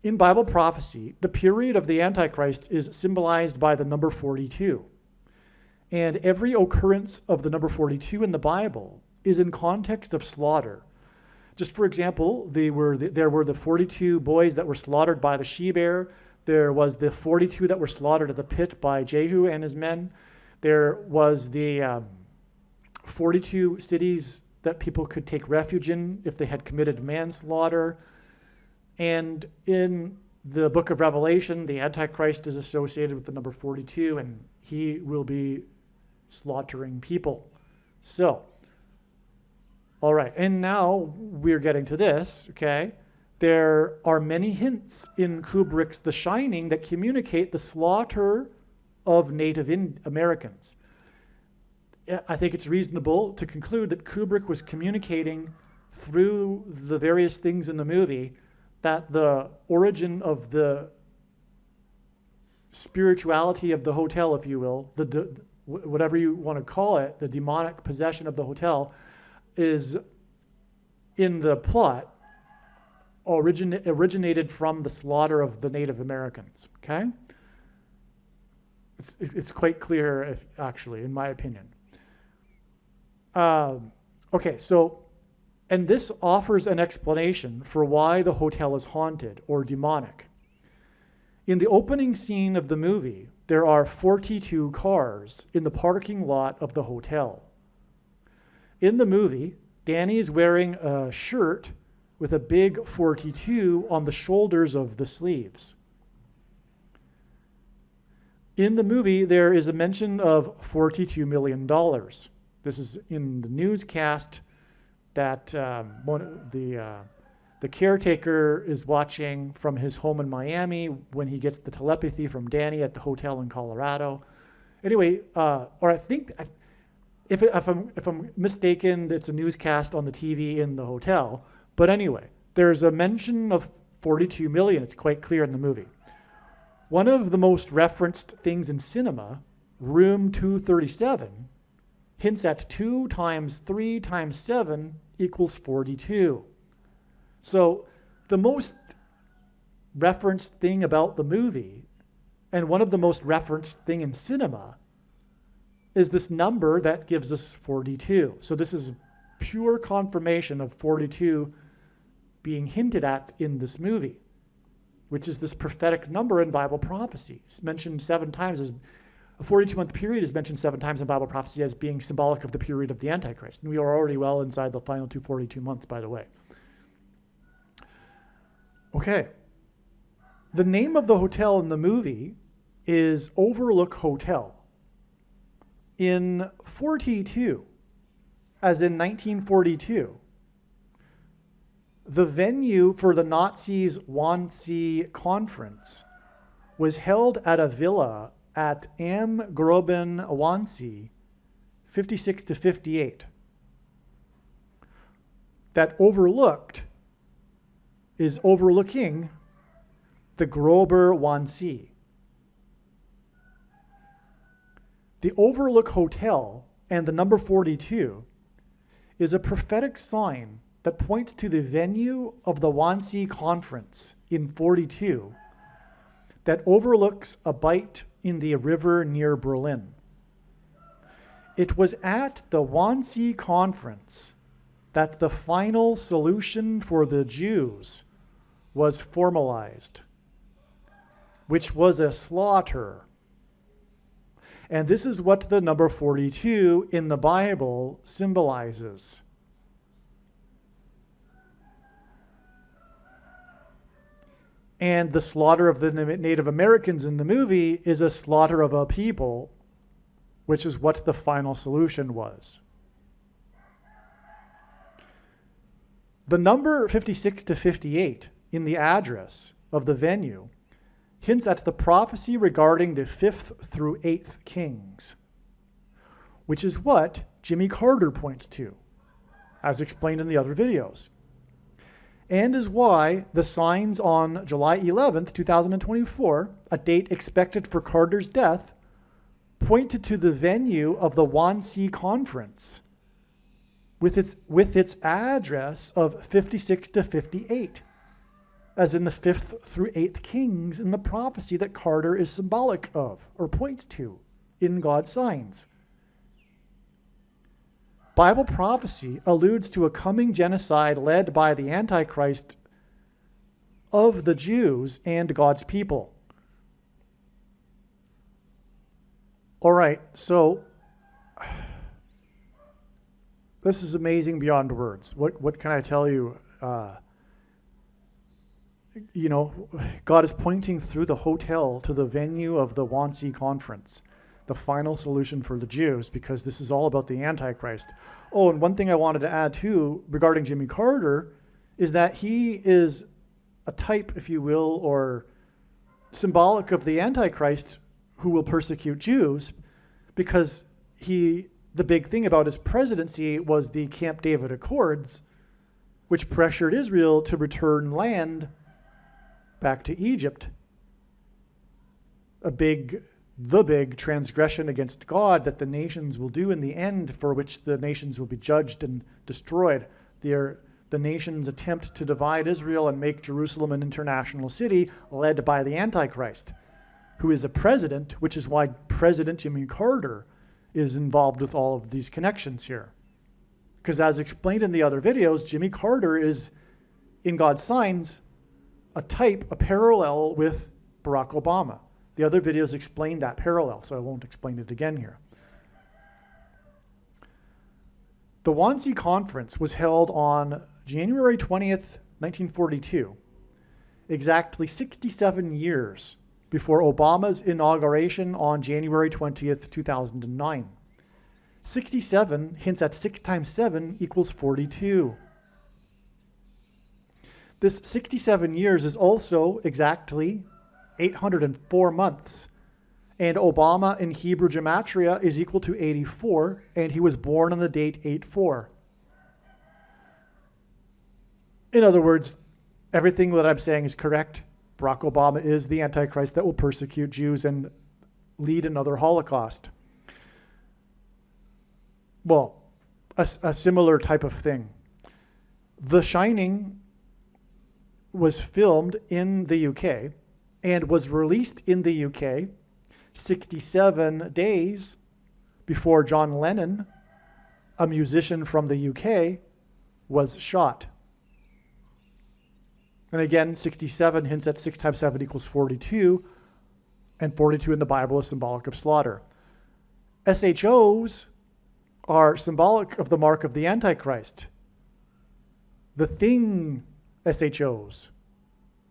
In Bible prophecy, the period of the Antichrist is symbolized by the number 42. And every occurrence of the number 42 in the Bible is in context of slaughter. Just for example, there were the 42 boys that were slaughtered by the she-bear. There was the 42 that were slaughtered at the pit by Jehu and his men. There was the 42 cities that people could take refuge in if they had committed manslaughter. And in the book of Revelation, the Antichrist is associated with the number 42, and he will be slaughtering people. So, all right, and now we're getting to this, okay? There are many hints in Kubrick's The Shining that communicate the slaughter of Native Americans. I think it's reasonable to conclude that Kubrick was communicating through the various things in the movie that the origin of the spirituality of the hotel, if you will, whatever you want to call it, the demonic possession of the hotel, is in the plot originated from the slaughter of the Native Americans. Okay, it's quite clear, actually, in my opinion. Okay, so, and this offers an explanation for why the hotel is haunted or demonic. In the opening scene of the movie, there are 42 cars in the parking lot of the hotel. In the movie, Danny is wearing a shirt with a big 42 on the shoulders of the sleeves. In the movie, there is a mention of $42 million. This is in the newscast that the caretaker is watching from his home in Miami when he gets the telepathy from Danny at the hotel in Colorado. Anyway, or I think, if I'm mistaken, it's a newscast on the TV in the hotel. But anyway, there's a mention of 42 million. It's quite clear in the movie. One of the most referenced things in cinema, Room 237, hints at 2 times 3 times 7 equals 42. So the most referenced thing about the movie, and one of the most referenced thing in cinema, is this number that gives us 42. So this is pure confirmation of 42 being hinted at in this movie, which is this prophetic number in Bible prophecy. It's mentioned 7 times as a 42-month period is mentioned 7 times in Bible prophecy as being symbolic of the period of the Antichrist. And we are already well inside the final 242 months, by the way. Okay. The name of the hotel in the movie is Overlook Hotel. In 42, as in 1942, the venue for the Nazis' Wannsee Conference was held at a villa at Am Groben, Wannsee, 56 to 58. That overlooked is overlooking the Grober Wannsee. The Overlook Hotel and the number 42 is a prophetic sign that points to the venue of the Wannsee Conference in 42 that overlooks a bight in the river near Berlin. It was at the Wannsee Conference that the final solution for the Jews was formalized, which was a slaughter. And this is what the number 42 in the Bible symbolizes. And the slaughter of the Native Americans in the movie is a slaughter of a people, which is what the final solution was. The number 56 to 58 in the address of the venue hints at the prophecy regarding the 5th through 8th kings, which is what Jimmy Carter points to, as explained in the other videos, and is why the signs on July 11th, 2024, a date expected for Carter's death, pointed to the venue of the Wannsee Conference with its address of 56 to 58. As in the 5th through 8th kings in the prophecy that Carter is symbolic of or points to in God's signs. Bible prophecy alludes to a coming genocide led by the Antichrist of the Jews and God's people. All right, so this is amazing beyond words. What can I tell you? God is pointing through the hotel to the venue of the Wannsee Conference, the final solution for the Jews, because this is all about the Antichrist. Oh, and one thing I wanted to add too regarding Jimmy Carter is that he is a type, if you will, or symbolic of the Antichrist who will persecute Jews, because the big thing about his presidency was the Camp David Accords, which pressured Israel to return land back to Egypt, the big transgression against God that the nations will do in the end, for which the nations will be judged and destroyed. The nations attempt to divide Israel and make Jerusalem an international city led by the Antichrist, who is a president, which is why President Jimmy Carter is involved with all of these connections here. Because as explained in the other videos, Jimmy Carter is, in God's signs, a parallel with Barack Obama. The other videos explain that parallel, so I won't explain it again here. The Wannsee Conference was held on January 20th, 1942, exactly 67 years before Obama's inauguration on January 20th, 2009. 67 hints at 6 times 7 equals 42. This 67 years is also exactly 804 months. And Obama in Hebrew gematria is equal to 84, and he was born on the date 8-4. In other words, everything that I'm saying is correct. Barack Obama is the Antichrist that will persecute Jews and lead another Holocaust. Well, a similar type of thing. The Shining was filmed in the UK and was released in the UK 67 days before John Lennon, a musician from the UK, was shot. And again, 67 hints at 6 times 7 equals 42, and 42 in the Bible is symbolic of slaughter. SHOs are symbolic of the mark of the Antichrist. The thing SHOs.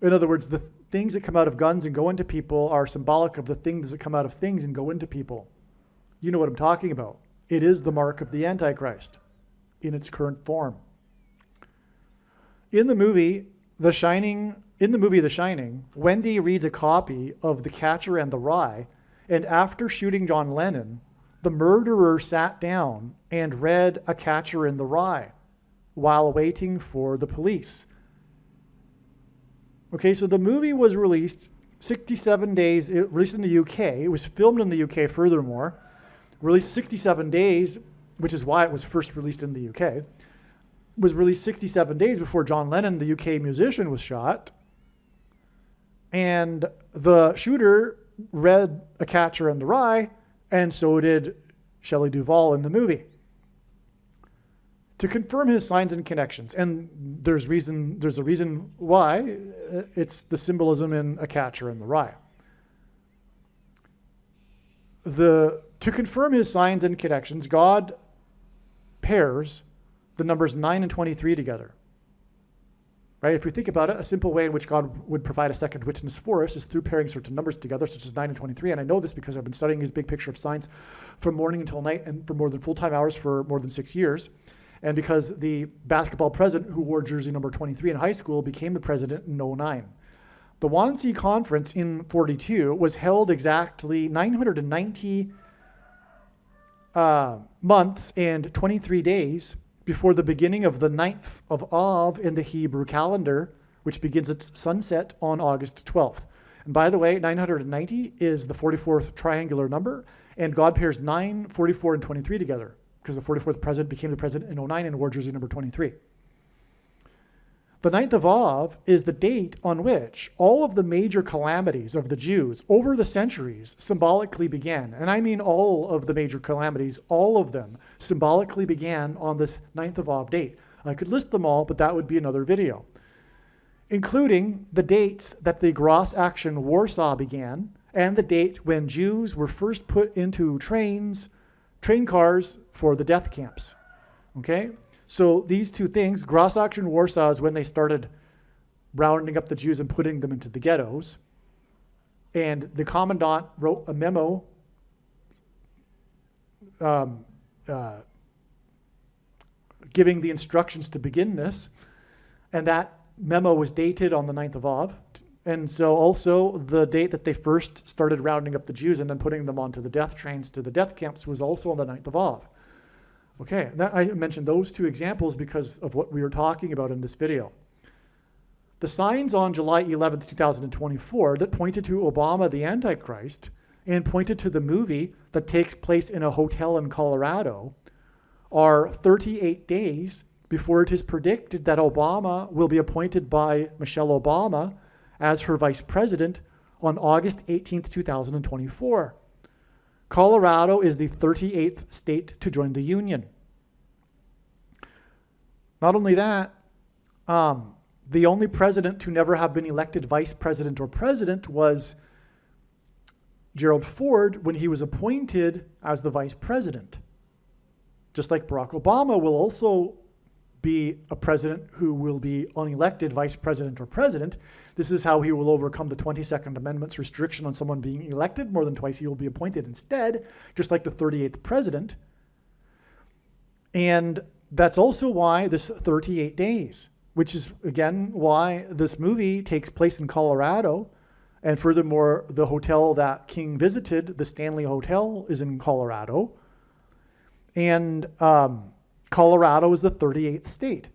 In other words, the things that come out of guns and go into people are symbolic of the things that come out of things and go into people. You know what I'm talking about. It is the mark of the Antichrist in its current form. In the movie The Shining, Wendy reads a copy of The Catcher and the Rye, and after shooting John Lennon, the murderer sat down and read A Catcher in the Rye while waiting for the police. Okay, so the movie was released 67 days, released in the UK. It was filmed in the UK furthermore. Released 67 days, which is why it was first released in the UK. Was released 67 days before John Lennon, the UK musician, was shot. And the shooter read A Catcher in the Rye, and so did Shelley Duvall in the movie. To confirm his signs and connections, and there's a reason why. It's the symbolism in A Catcher in the Rye. To confirm his signs and connections, God pairs the numbers 9 and 23 together. Right? If we think about it, a simple way in which God would provide a second witness for us is through pairing certain numbers together, such as 9 and 23. And I know this because I've been studying his big picture of signs from morning until night and for more than full-time hours for more than 6 years. And because the basketball president who wore jersey number 23 in high school became the president in 2009. The Wannsee Conference in 42 was held exactly 990 months and 23 days before the beginning of the 9th of Av in the Hebrew calendar, which begins its sunset on August 12th. And by the way, 990 is the 44th triangular number, and God pairs 9, 44, and 23 together, because the 44th president became the president in 2009 and wore jersey number 23. The 9th of Av is the date on which all of the major calamities of the Jews over the centuries symbolically began. And I mean all of the major calamities, all of them symbolically began on this 9th of Av date. I could list them all, but that would be another video. Including the dates that the Gross Action Warsaw began, and the date when Jews were first put into train cars for the death camps. Okay? So these two things, Gross Action Warsaw is when they started rounding up the Jews and putting them into the ghettos. And the commandant wrote a memo giving the instructions to begin this. And that memo was dated on the 9th of Av. And so also the date that they first started rounding up the Jews and then putting them onto the death trains to the death camps was also on the 9th of Av. Okay, I mentioned those two examples because of what we were talking about in this video. The signs on July 11th, 2024 that pointed to Obama the Antichrist and pointed to the movie that takes place in a hotel in Colorado are 38 days before it is predicted that Obama will be appointed by Michelle Obama as her vice president on August 18th, 2024. Colorado is the 38th state to join the union. Not only that, the only president to never have been elected vice president or president was Gerald Ford when he was appointed as the vice president. Just like Barack Obama will also be a president who will be unelected vice president or president. This is how he will overcome the 22nd Amendment's restriction on someone being elected more than twice. He will be appointed instead, just like the 38th president. And that's also why this 38 days, which is, again, why this movie takes place in Colorado. And furthermore, the hotel that King visited, the Stanley Hotel, is in Colorado. And Colorado is the 38th state.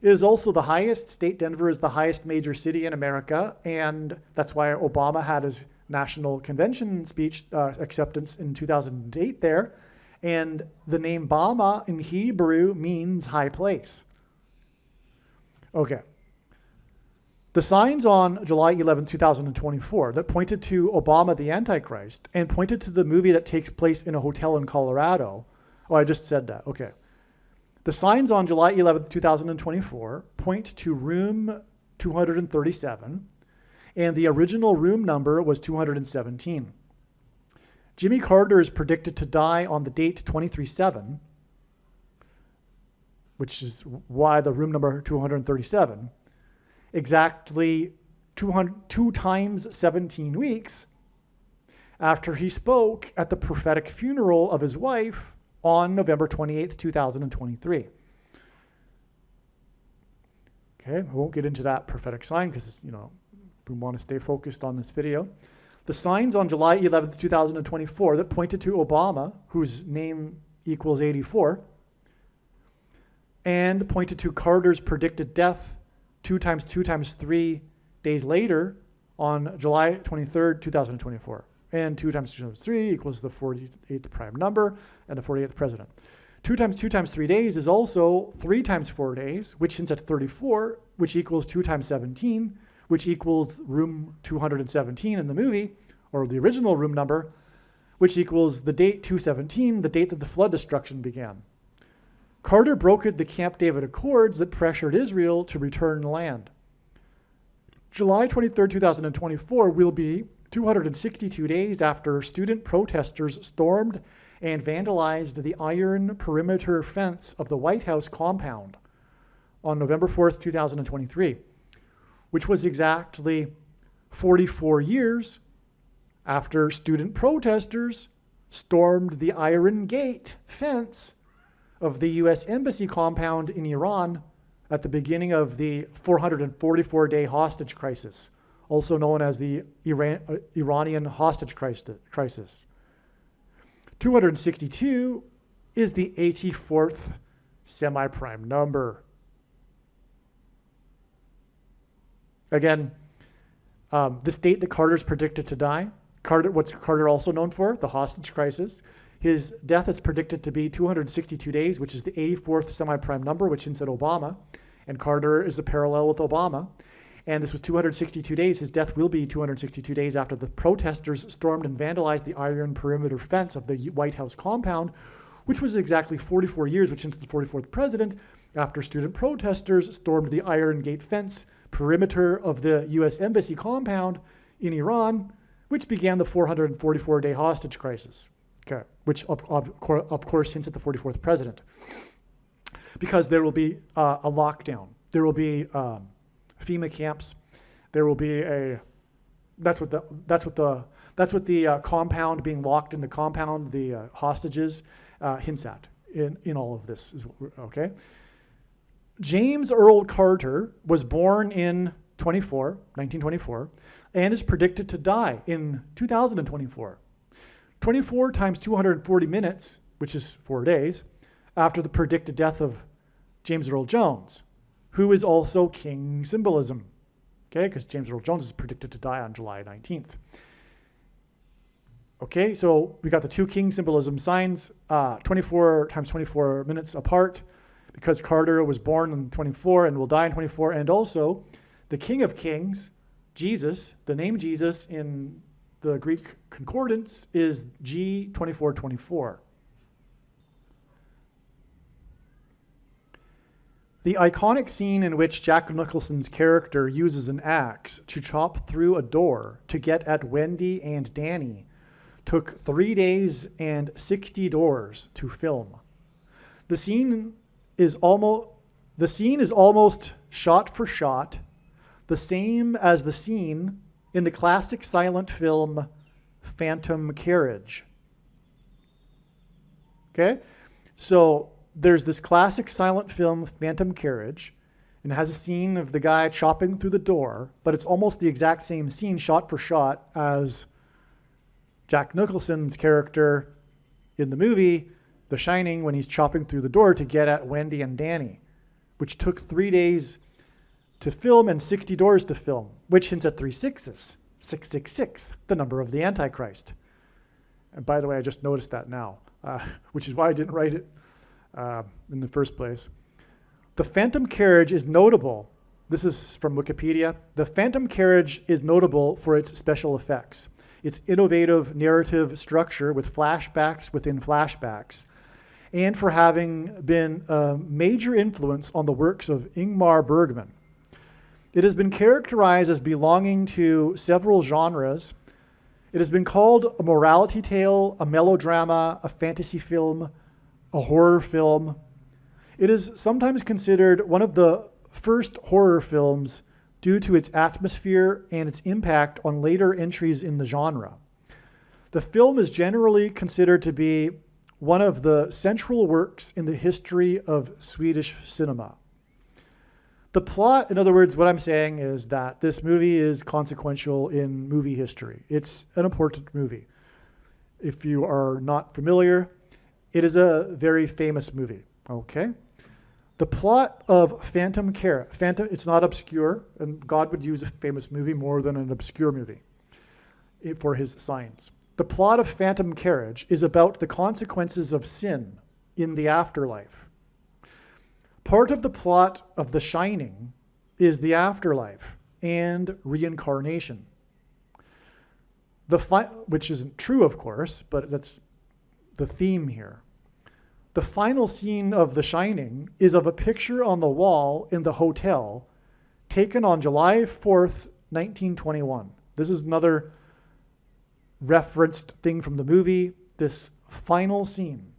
It is also the highest state. Denver is the highest major city in America, and that's why Obama had his national convention speech acceptance in 2008 there. And the name Bama in Hebrew means high place. Okay. The signs on July 11, 2024 that pointed to Obama the Antichrist and pointed to the movie that takes place in a hotel in Colorado. Oh, I just said that. Okay. The signs on July 11, 2024 point to room 237, and the original room number was 217. Jimmy Carter is predicted to die on the date 23/7, which is why the room number 237, exactly 2 times 17 weeks after he spoke at the prophetic funeral of his wife on November 28th, 2023. Okay, I won't get into that prophetic sign because, we want to stay focused on this video. The signs on July 11th, 2024 that pointed to Obama, whose name equals 84, and pointed to Carter's predicted death 2 times 2 times 3 days later on July 23rd, 2024. And 2 times 2 times 3 equals the 48th prime number and the 48th president. 2 times 2 times 3 days is also 3 times 4 days, which hints at 34, which equals 2 times 17, which equals room 217 in the movie, or the original room number, which equals the date 217, the date that the flood destruction began. Carter brokered the Camp David Accords that pressured Israel to return land. July 23rd, 2024 will be 262 days after student protesters stormed and vandalized the iron perimeter fence of the White House compound on November 4th, 2023, which was exactly 44 years after student protesters stormed the Iron Gate fence of the U.S. Embassy compound in Iran at the beginning of the 444-day hostage crisis, also known as the Iranian hostage crisis. 262 is the 84th semi-prime number. Again, this date that Carter's predicted to die, what's Carter also known for? The hostage crisis. His death is predicted to be 262 days, which is the 84th semi-prime number, which hints at Obama. And Carter is a parallel with Obama. And this was 262 days. His death will be 262 days after the protesters stormed and vandalized the iron perimeter fence of the White House compound, which was exactly 44 years, which hints at the 44th president, after student protesters stormed the Iron Gate fence perimeter of the U.S. Embassy compound in Iran, which began the 444-day hostage crisis. Okay, which of course hints at the 44th president, because there will be a lockdown. There will be FEMA camps. There will be that's what the compound being locked in the compound, the hostages hints at in all of this. Okay. James Earl Carter was born in 1924, and is predicted to die in 2024. 24 times 240 minutes, which is 4 days, after the predicted death of James Earl Jones, who is also king symbolism. Okay, because James Earl Jones is predicted to die on July 19th. Okay, so we got the two king symbolism signs, 24 times 24 minutes apart, because Carter was born in 24 and will die in 24, and also the King of Kings, Jesus, the name Jesus in the Greek concordance is G2424. The iconic scene in which Jack Nicholson's character uses an axe to chop through a door to get at Wendy and Danny took 3 days and 60 doors to film. The scene is almost shot for shot the same as the scene in the classic silent film Phantom Carriage. Okay? So there's this classic silent film Phantom Carriage, and it has a scene of the guy chopping through the door, but it's almost the exact same scene shot for shot as Jack Nicholson's character in the movie The Shining when he's chopping through the door to get at Wendy and Danny, which took 3 days to film and 60 doors to film, which hints at 3 sixes. 666, the number of the Antichrist. And by the way, I just noticed that now, which is why I didn't write it in the first place. The Phantom Carriage is notable. This is from Wikipedia. The Phantom Carriage is notable for its special effects, its innovative narrative structure with flashbacks within flashbacks, and for having been a major influence on the works of Ingmar Bergman. It has been characterized as belonging to several genres. It has been called a morality tale, a melodrama, a fantasy film, a horror film. It is sometimes considered one of the first horror films due to its atmosphere and its impact on later entries in the genre. The film is generally considered to be one of the central works in the history of Swedish cinema. The plot, in other words, what I'm saying is that this movie is consequential in movie history. It's an important movie. If you are not familiar, it is a very famous movie, okay? The plot of Phantom Carriage, it's not obscure, and God would use a famous movie more than an obscure movie for his signs. The plot of Phantom Carriage is about the consequences of sin in the afterlife. Part of the plot of The Shining is the afterlife and reincarnation. Which isn't true, of course, but that's the theme here. The final scene of The Shining is of a picture on the wall in the hotel taken on July 4th, 1921. This is another referenced thing from the movie. This final scene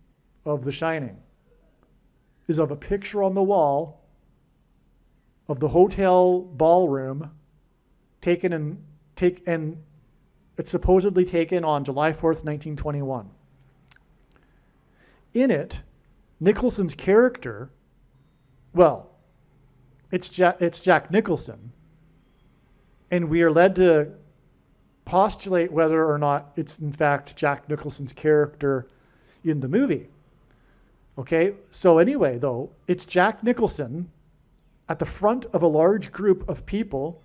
of The Shining is of a picture on the wall of the hotel ballroom and it's supposedly taken on July 4th, 1921. In it, Nicholson's character, well, it's Jack Nicholson, and we are led to postulate whether or not it's in fact Jack Nicholson's character in the movie. Okay, so anyway, though, it's Jack Nicholson at the front of a large group of people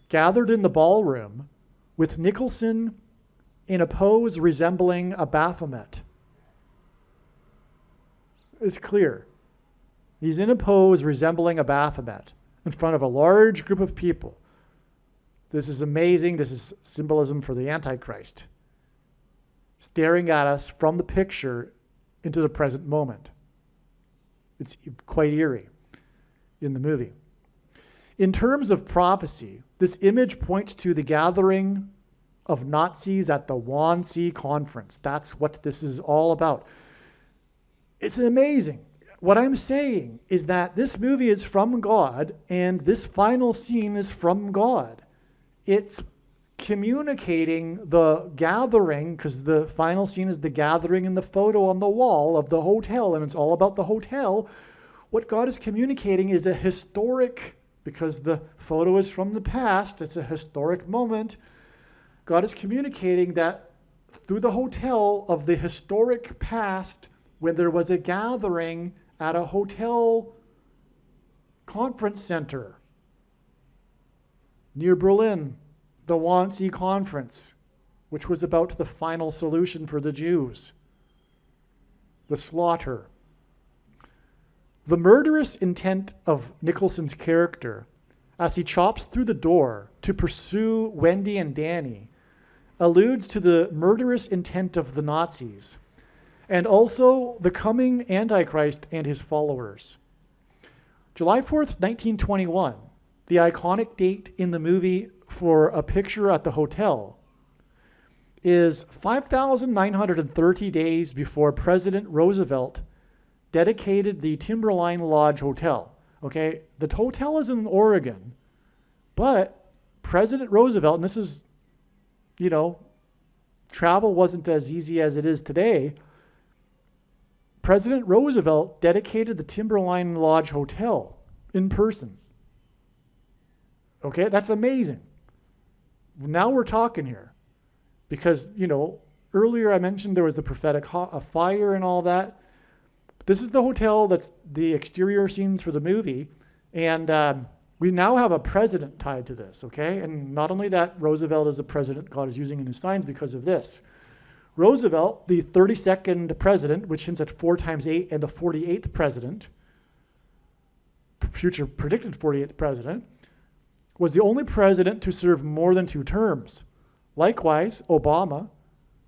gathered in the ballroom with Nicholson in a pose resembling a Baphomet. It's clear. He's in a pose resembling a Baphomet in front of a large group of people. This is amazing. This is symbolism for the Antichrist, staring at us from the picture into the present moment. It's quite eerie in the movie. In terms of prophecy, this image points to the gathering of Nazis at the Wannsee Conference. That's what this is all about. It's amazing. What I'm saying is that this movie is from God, and this final scene is from God. It's communicating the gathering, because the final scene is the gathering in the photo on the wall of the hotel, and it's all about the hotel. What God is communicating is a historic, because the photo is from the past, it's a historic moment. God is communicating that through the hotel of the historic past, when there was a gathering at a hotel conference center. Near Berlin, the Wannsee Conference, which was about the final solution for the Jews. The slaughter. The murderous intent of Nicholson's character as he chops through the door to pursue Wendy and Danny alludes to the murderous intent of the Nazis and also the coming Antichrist and his followers. July 4th, 1921, the iconic date in the movie for a picture at the hotel, is 5,930 days before President Roosevelt dedicated the Timberline Lodge Hotel. Okay, the hotel is in Oregon, but President Roosevelt, and this is, travel wasn't as easy as it is today. President Roosevelt dedicated the Timberline Lodge Hotel in person. Okay, that's amazing. Now we're talking here. Because, earlier I mentioned there was the prophetic fire and all that. This is the hotel that's the exterior scenes for the movie. And we now have a president tied to this, okay? And not only that, Roosevelt is a president God is using in his signs because of this. Roosevelt, the 32nd president, which hints at 4 times 8, and the 48th president, future predicted 48th president, was the only president to serve more than 2 terms. Likewise, Obama,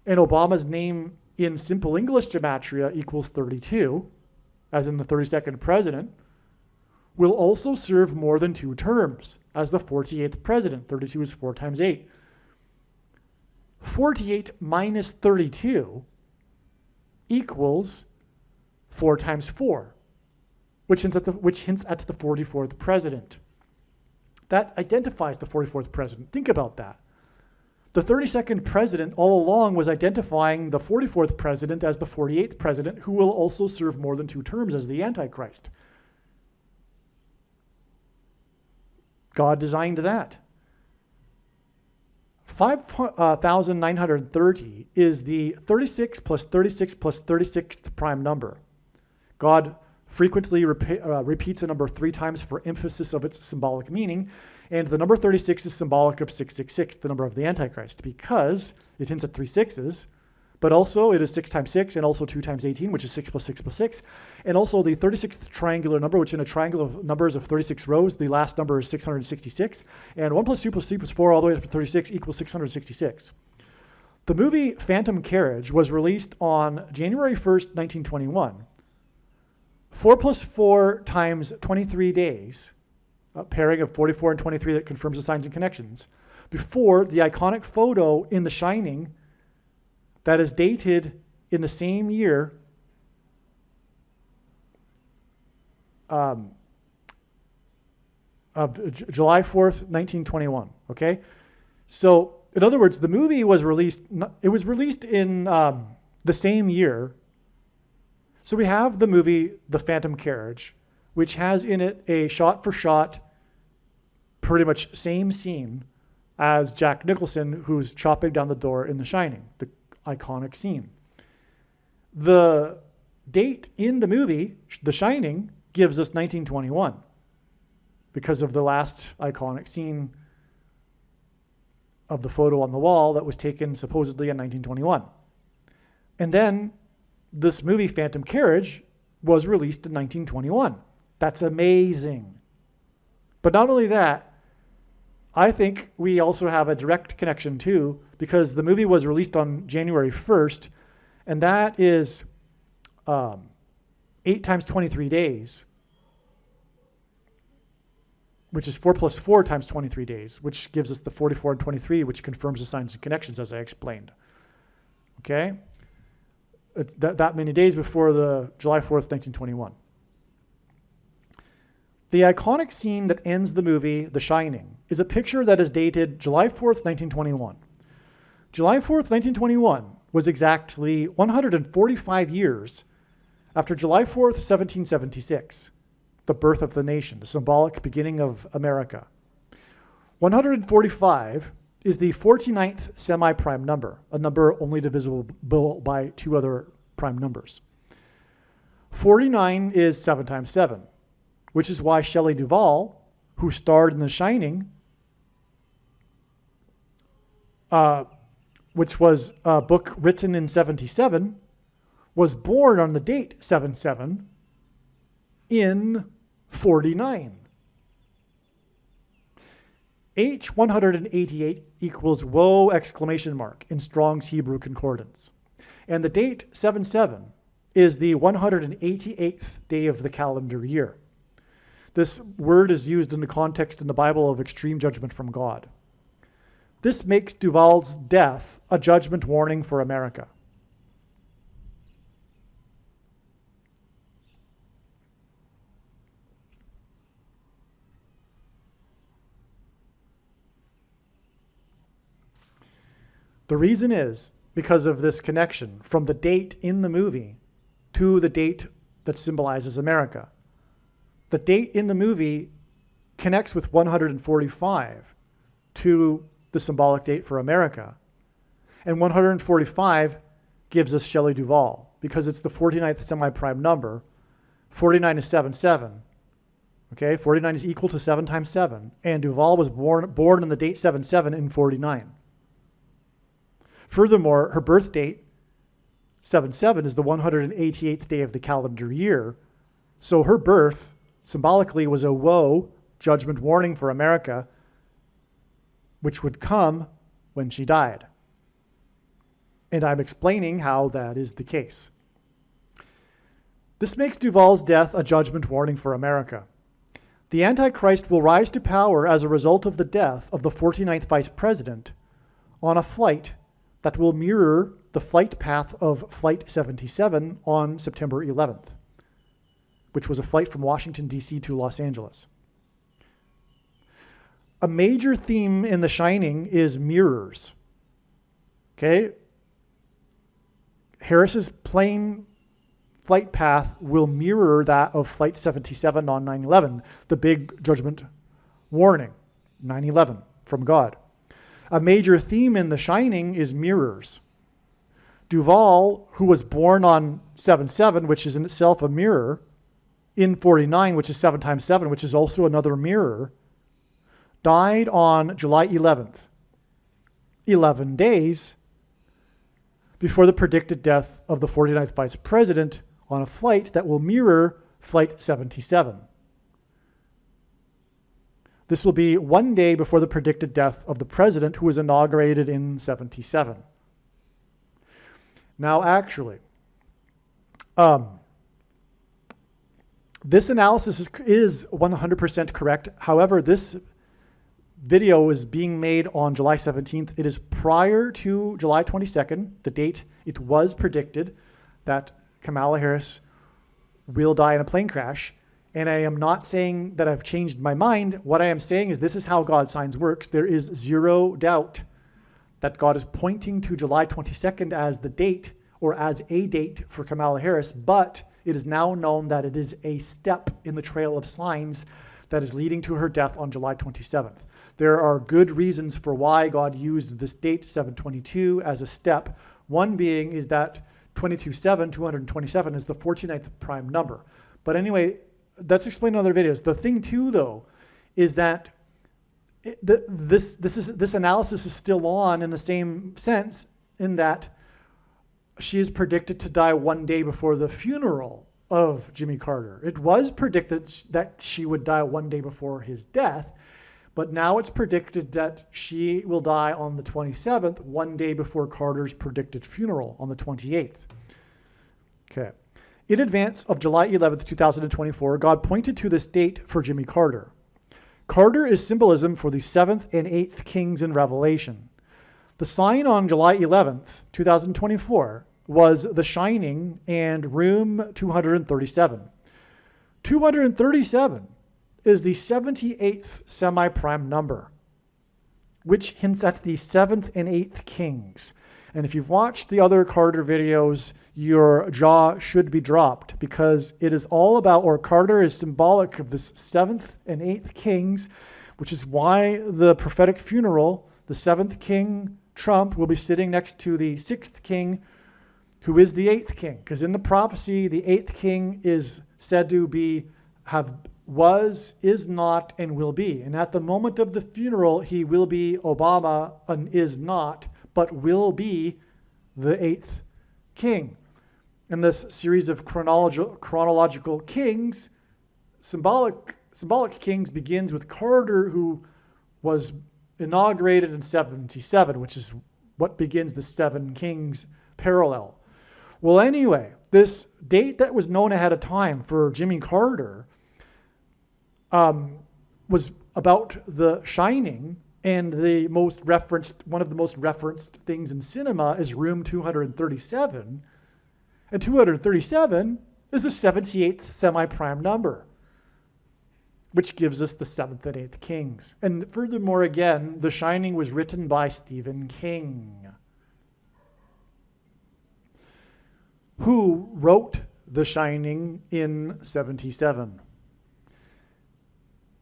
and Obama's name in simple English gematria equals 32, as in the 32nd president, will also serve more than 2 terms as the 48th president. 32 is 4 times 8. 48 minus 32 equals 4 times 4, which hints at the 44th president. That identifies the 44th president. Think about that. The 32nd president all along was identifying the 44th president as the 48th president, who will also serve more than 2 terms as the Antichrist. God designed that. 5,930 is the 36 plus 36 plus 36th prime number. God frequently repeats a number 3 times for emphasis of its symbolic meaning, and the number 36 is symbolic of 666, the number of the Antichrist, because it hints at 3 sixes, but also it is 6 times 6 and also 2 times 18, which is 6 plus 6 plus 6, and also the 36th triangular number, which in a triangle of numbers of 36 rows, the last number is 666, and 1 plus 2 plus 3 plus 4 all the way up to 36 equals 666. The movie Phantom Carriage was released on January 1st, 1921. 4 plus 4 times 23 days, a pairing of 44 and 23 that confirms the signs and connections, before the iconic photo in The Shining that is dated in the same year of July 4th, 1921, okay? So, in other words, the movie was released in the same year. So we have the movie The Phantom Carriage, which has in it a shot-for-shot, pretty much same scene as Jack Nicholson, who's chopping down the door in The Shining, the iconic scene. The date in the movie, The Shining, gives us 1921 because of the last iconic scene of the photo on the wall that was taken supposedly in 1921. And then this movie, Phantom Carriage, was released in 1921. That's amazing. But not only that, I think we also have a direct connection too, because the movie was released on January 1st, and that is 8 times 23 days, which is 4 plus 4 times 23 days, which gives us the 44 and 23, which confirms the signs and connections, as I explained. Okay? It's that many days before the July 4th, 1921. The iconic scene that ends the movie, The Shining, is a picture that is dated July 4th, 1921. July 4th, 1921 was exactly 145 years after July 4th, 1776, the birth of the nation, the symbolic beginning of America. 145 is the 49th semi-prime number, a number only divisible by 2 other prime numbers. 49 is 7 times 7, which is why Shelley Duvall, who starred in The Shining, which was a book written in 77, was born on the date 77 in 49. H188 equals woe exclamation mark in Strong's Hebrew Concordance. And the date 77 is the 188th day of the calendar year. This word is used in the context in the Bible of extreme judgment from God. This makes Duval's death a judgment warning for America. The reason is because of this connection from the date in the movie to the date that symbolizes America. The date in the movie connects with 145 to the symbolic date for America. And 145 gives us Shelley Duvall because it's the 49th semi-prime number. 49 is 7-7. Okay, 49 is equal to 7 times 7. And Duvall was born on the date 7-7 in 49. Furthermore, her birth date, 7-7, is the 188th day of the calendar year. So her birth, symbolically, was a woe, judgment warning for America, which would come when she died. And I'm explaining how that is the case. This makes Duvall's death a judgment warning for America. The Antichrist will rise to power as a result of the death of the 49th Vice President on a flight that will mirror the flight path of Flight 77 on September 11th, which was a flight from Washington, D.C. to Los Angeles. A major theme in The Shining is mirrors. Okay? Harris's plane flight path will mirror that of Flight 77 on 9/11, the big judgment warning, 9/11 from God. A major theme in The Shining is mirrors. Duvall, who was born on 7/7, which is in itself a mirror, in 49, which is 7 times 7, which is also another mirror, died on July 11th, 11 days before the predicted death of the 49th Vice President on a flight that will mirror Flight 77. This will be 1 day before the predicted death of the president who was inaugurated in 77. Now, actually, this analysis is 100% correct. However, this video is being made on July 17th. It is prior to July 22nd, the date it was predicted that Kamala Harris will die in a plane crash. And I am not saying that I've changed my mind. What I am saying is this is how God's signs works. There is zero doubt that God is pointing to July 22nd as the date or as a date for Kamala Harris, but it is now known that it is a step in the trail of signs that is leading to her death on July 27th. There are good reasons for why God used this date, 7/22, as a step. One being is that 227 is the 49th prime number. But anyway, that's explained in other videos. The thing too, though, is that this analysis is still on in the same sense in that she is predicted to die 1 day before the funeral of Jimmy Carter. It was predicted that she would die 1 day before his death, but now it's predicted that she will die on the 27th, 1 day before Carter's predicted funeral on the 28th. Okay. In advance of July 11th, 2024, God pointed to this date for Jimmy Carter. Carter is symbolism for the 7th and 8th kings in Revelation. The sign on July 11th, 2024, was The Shining and Room 237. 237 is the 78th semi-prime number, which hints at the 7th and 8th kings. And if you've watched the other Carter videos, your jaw should be dropped because it is all about, or Carter is symbolic of this 7th and 8th kings, which is why the prophetic funeral, the 7th king, Trump, will be sitting next to the 6th king, who is the 8th king. Because in the prophecy, the 8th king is said to have was, is not, and will be. And at the moment of the funeral, he will be Obama and is not, but will be the 8th king. And this series of chronological kings, symbolic kings, begins with Carter, who was inaugurated in 77, which is what begins the 7 kings parallel. Well, anyway, this date that was known ahead of time for Jimmy Carter was about The Shining, and one of the most referenced things in cinema is Room 237, and 237 is the 78th semi-prime number, which gives us the 7th and 8th kings. And furthermore, again, The Shining was written by Stephen King, who wrote The Shining in 77.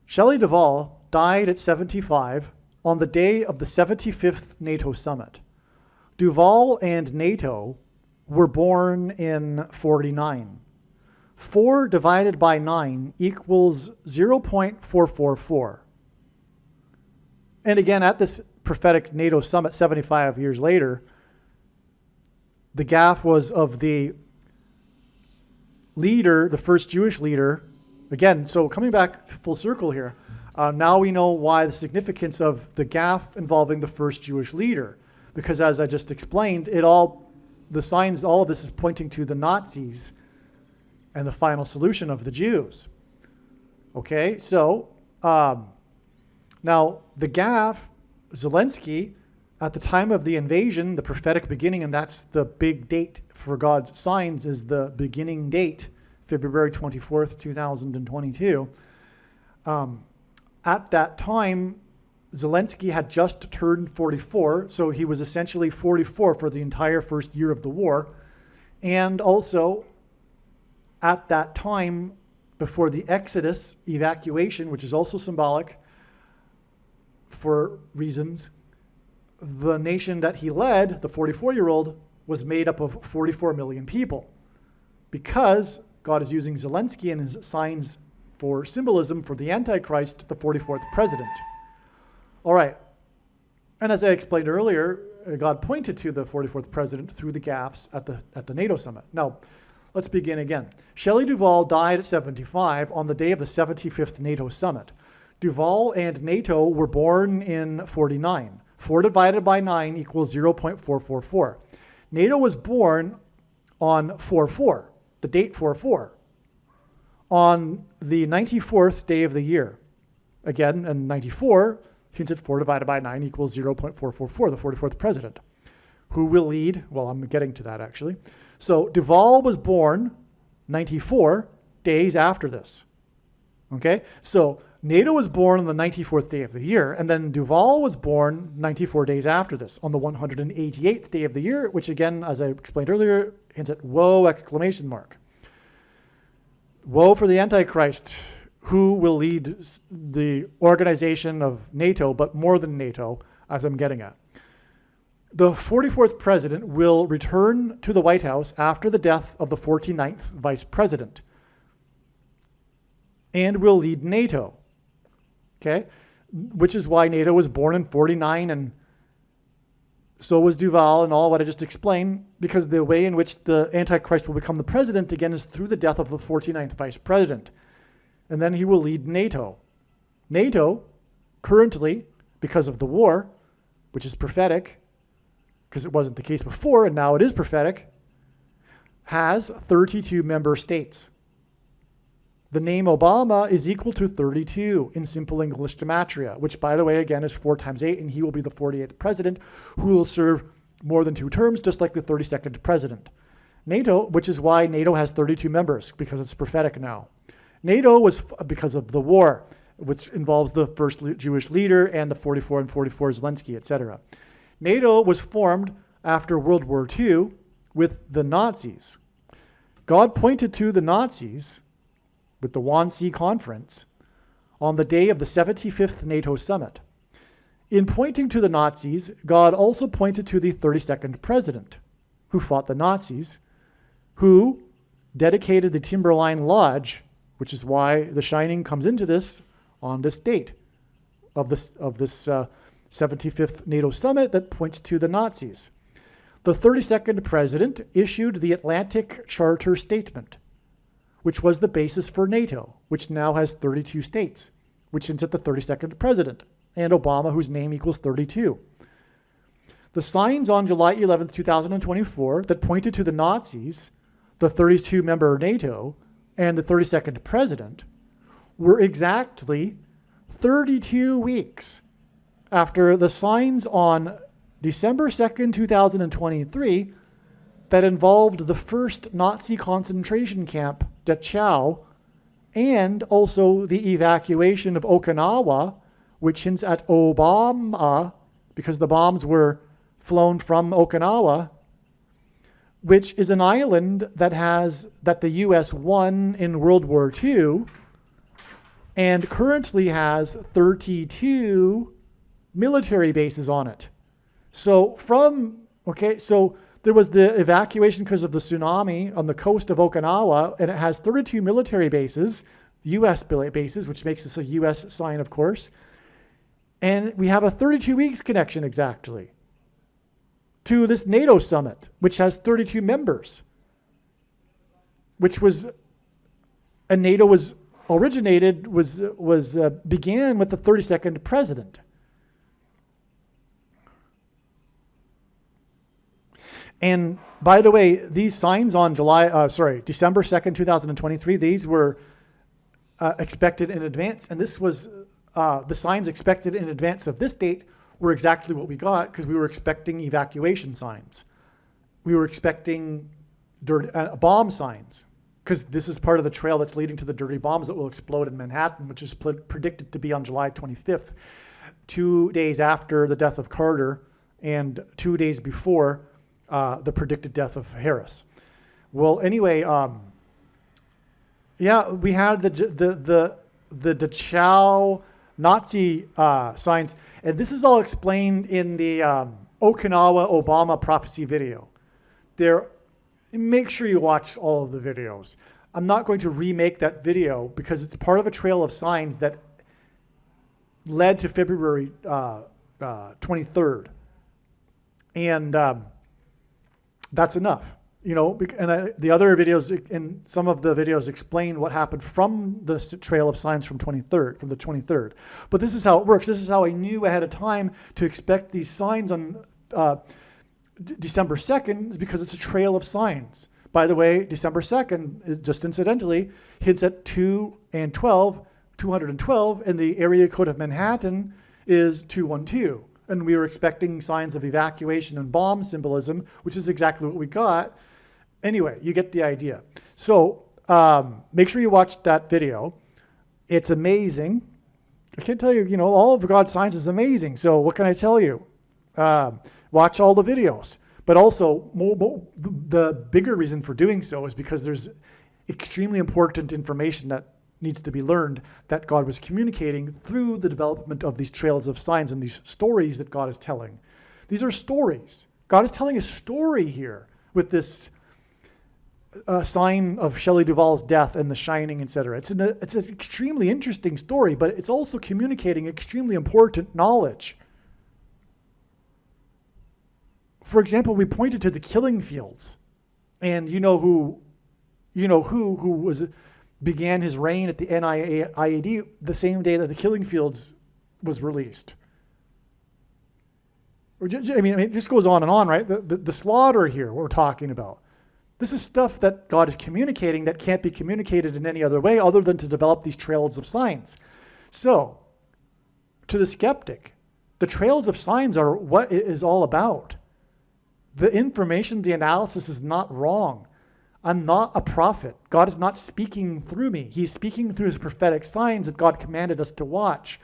Shelley Duvall died at 75 on the day of the 75th NATO summit. Duvall and NATO were born in 49. 4 divided by 9 equals 0.444. And again, at this prophetic NATO summit 75 years later, the gaffe was of the leader, the first Jewish leader. Again, so coming back to full circle here, now we know why the significance of the gaffe involving the first Jewish leader. Because as I just explained, all of this is pointing to the Nazis and the final solution of the Jews. Okay, so now the gaffe, Zelensky, at the time of the invasion, the prophetic beginning, and that's the big date for God's signs, is the beginning date, February 24th, 2022. At that time, Zelensky had just turned 44, so he was essentially 44 for the entire first year of the war. And also, at that time, before the Exodus evacuation, which is also symbolic for reasons, the nation that he led, the 44-year-old, was made up of 44 million people. Because God is using Zelensky and his signs for symbolism for the Antichrist, the 44th president. All right. And as I explained earlier, God pointed to the 44th president through the gaffes at the NATO summit. Now, let's begin again. Shelley Duvall died at 75 on the day of the 75th NATO summit. Duvall and NATO were born in 49. 4 divided by 9 equals 0.444. NATO was born on 4-4, the date 4-4, on the 94th day of the year. Again, in 94, hints at 4 divided by 9 equals 0.444, the 44th president, who will lead, well, I'm getting to that actually. So Duvall was born 94 days after this. Okay, so NATO was born on the 94th day of the year, and then Duvall was born 94 days after this, on the 188th day of the year, which again, as I explained earlier, hints at woe, exclamation mark. Woe for the Antichrist, who will lead the organization of NATO, but more than NATO, as I'm getting at. The 44th president will return to the White House after the death of the 49th vice president and will lead NATO. Okay, which is why NATO was born in 49, and so was Duvall and all what I just explained, because the way in which the Antichrist will become the president again is through the death of the 49th vice president. And then he will lead NATO. NATO, currently, because of the war, which is prophetic, because it wasn't the case before, and now it is prophetic, has 32 member states. The name Obama is equal to 32 in simple English gematria, which, by the way, again, is 4 times 8, and he will be the 48th president who will serve more than 2 terms, just like the 32nd president. NATO, which is why NATO has 32 members, because it's prophetic now. NATO was because of the war, which involves the first Jewish leader and the 44 and 44 Zelensky, etc. NATO was formed after World War II with the Nazis. God pointed to the Nazis with the Wannsee Conference on the day of the 75th NATO summit. In pointing to the Nazis, God also pointed to the 32nd president, who fought the Nazis, who dedicated the Timberline Lodge, which is why The Shining comes into this on this date of this 75th NATO summit that points to the Nazis. The 32nd president issued the Atlantic Charter Statement, which was the basis for NATO, which now has 32 states, which hints at the 32nd president, and Obama, whose name equals 32. The signs on July 11th, 2024, that pointed to the Nazis, the 32-member NATO, and the 32nd president, were exactly 32 weeks after the signs on December 2nd, 2023, that involved the first Nazi concentration camp, Dachau, and also the evacuation of Okinawa, which hints at Obama, because the bombs were flown from Okinawa, which is an island that the U.S. won in World War II, and currently has 32 military bases on it. So there was the evacuation because of the tsunami on the coast of Okinawa, and it has 32 military bases, U.S. bases, which makes this a U.S. sign, of course. And we have a 32 weeks connection exactly to this NATO summit, which has 32 members, and NATO began with the 32nd president. And by the way, these signs on December 2nd, 2023, these were expected in advance. And this was the signs expected in advance of this date were exactly what we got, because we were expecting evacuation signs. We were expecting bomb signs, because this is part of the trail that's leading to the dirty bombs that will explode in Manhattan, which is predicted to be on July 25th, 2 days after the death of Carter and 2 days before the predicted death of Harris. Well, anyway, we had the Dachau Nazi signs, and this is all explained in the Okinawa Obama prophecy video. Make sure you watch all of the videos. I'm not going to remake that video because it's part of a trail of signs that led to February 23rd. And that's enough, and the other videos, and some of the videos explain what happened from the trail of signs from the 23rd. But this is how it works. This is how I knew ahead of time to expect these signs on December 2nd, is because it's a trail of signs. By the way, December 2nd, is just incidentally, hits at 212, and the area code of Manhattan is 212. And we were expecting signs of evacuation and bomb symbolism, which is exactly what we got. Anyway, you get the idea. So make sure you watch that video. It's amazing. I can't tell you, all of God's signs is amazing. So what can I tell you? Watch all the videos. But also, the bigger reason for doing so is because there's extremely important information that needs to be learned that God was communicating through the development of these trails of signs and these stories that God is telling. These are stories. God is telling a story here with this sign of Shelley Duvall's death and The Shining, etc. It's an extremely interesting story, but it's also communicating extremely important knowledge. For example, we pointed to the killing fields, and who began his reign at the NIAID the same day that the Killing Fields was released. It just goes on and on, right? The slaughter here, what we're talking about. This is stuff that God is communicating that can't be communicated in any other way other than to develop these trails of signs. So, to the skeptic, the trails of signs are what it is all about. The information, the analysis is not wrong. I'm not a prophet. God is not speaking through me. He's speaking through his prophetic signs that God commanded us to watch.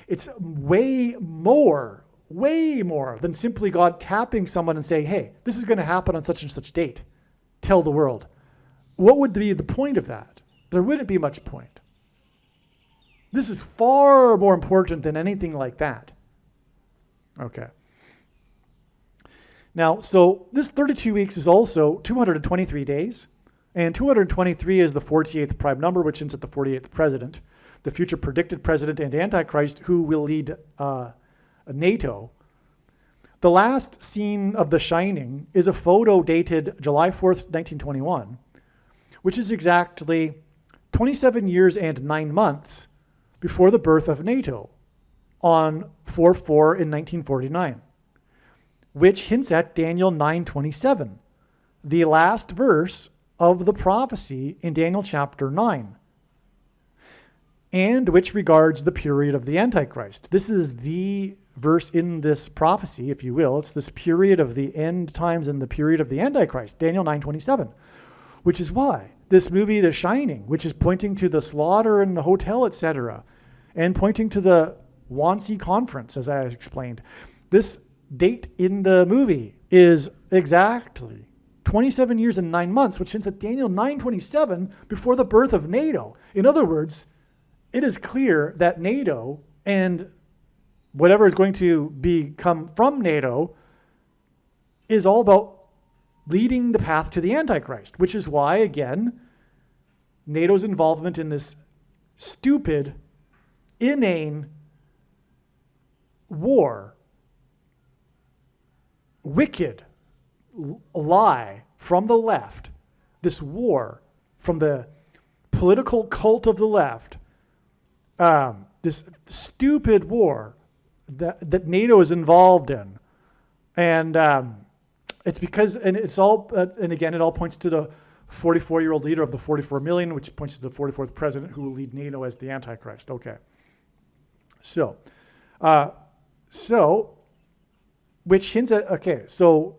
It's way more than simply God tapping someone and saying, hey, this is going to happen on such and such date. Tell the world. What would be the point of that? There wouldn't be much point. This is far more important than anything like that. Okay. Now, so this 32 weeks is also 223 days, And 223 is the 48th prime number, which hints at the 48th president, the future predicted president and Antichrist who will lead NATO. The last scene of The Shining is a photo dated July 4th, 1921, which is exactly 27 years and 9 months before the birth of NATO on 4/4 in 1949, which hints at Daniel 9:27, the last verse of the prophecy in Daniel chapter 9, and which regards the period of the Antichrist. This is the verse in this prophecy, if you will. It's this period of the end times and the period of the Antichrist, Daniel 9:27, which is why this movie, The Shining, which is pointing to the slaughter in the hotel, etc., and pointing to the Wannsee Conference, as I explained, this date in the movie is exactly 27 years and 9 months, which hints at Daniel 9:27 before the birth of NATO. In other words, it is clear that NATO and whatever is going to become from NATO is all about leading the path to the Antichrist, which is why, again, NATO's involvement in this stupid, inane war, wicked lie from the left, this war from the political cult of the left, this stupid war that NATO is involved in. And it's because, and it's all, and again, it all points to the 44-year-old leader of the 44 million, which points to the 44th president who will lead NATO as the Antichrist. Okay. So, which hints at, okay, so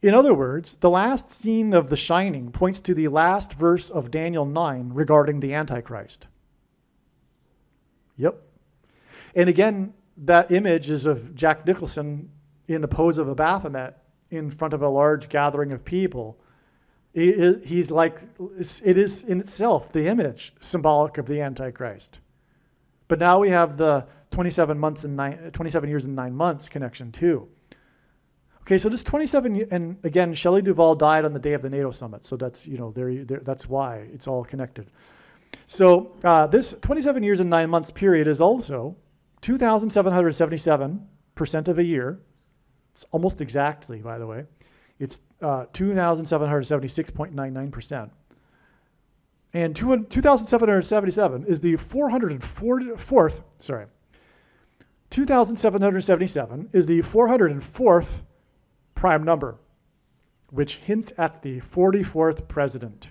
in other words, the last scene of The Shining points to the last verse of Daniel 9 regarding the Antichrist. Yep. And again, that image is of Jack Nicholson in the pose of a Baphomet in front of a large gathering of people. He's like, it is in itself the image symbolic of the Antichrist. But now we have the 27 years and 9 months connection too. Okay, so this 27, and again, Shelley Duvall died on the day of the NATO summit. So that's, that's why it's all connected. So this 27 years and 9 months period is also 2,777% of a year. It's almost exactly, by the way. It's 2,776.99%. And 2,777 is the 2,777 is the 404th prime number, which hints at the 44th president.